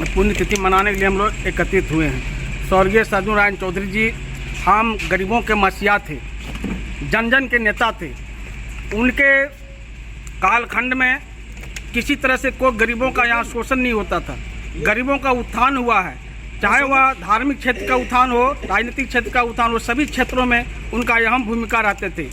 पुण्यतिथि मनाने के लिए हम लोग एकत्रित हुए हैं। स्वर्गीय सरजू नारायण चौधरी जी हम गरीबों के मसीहा थे, जन जन के नेता थे। उनके कालखंड में किसी तरह से कोई गरीबों का यहाँ शोषण नहीं होता था। गरीबों का उत्थान हुआ है, चाहे वह धार्मिक क्षेत्र का उत्थान हो, राजनीतिक क्षेत्र का उत्थान हो, सभी क्षेत्रों में उनका अहम भूमिका रहते थे।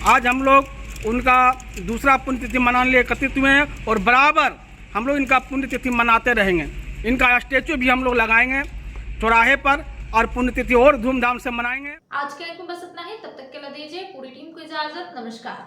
आज हम लोग उनका दूसरा पुण्यतिथि मनाने लिए एकत्रित हुए हैं और बराबर हम लोग इनका पुण्यतिथि मनाते रहेंगे। इनका स्टैचू भी हम लोग लगाएंगे चौराहे पर और पुण्यतिथि और धूमधाम से मनाएंगे। आज के अंक में बस इतना ही। तब तक के लिए दीजिए पूरी टीम को इजाजत। नमस्कार।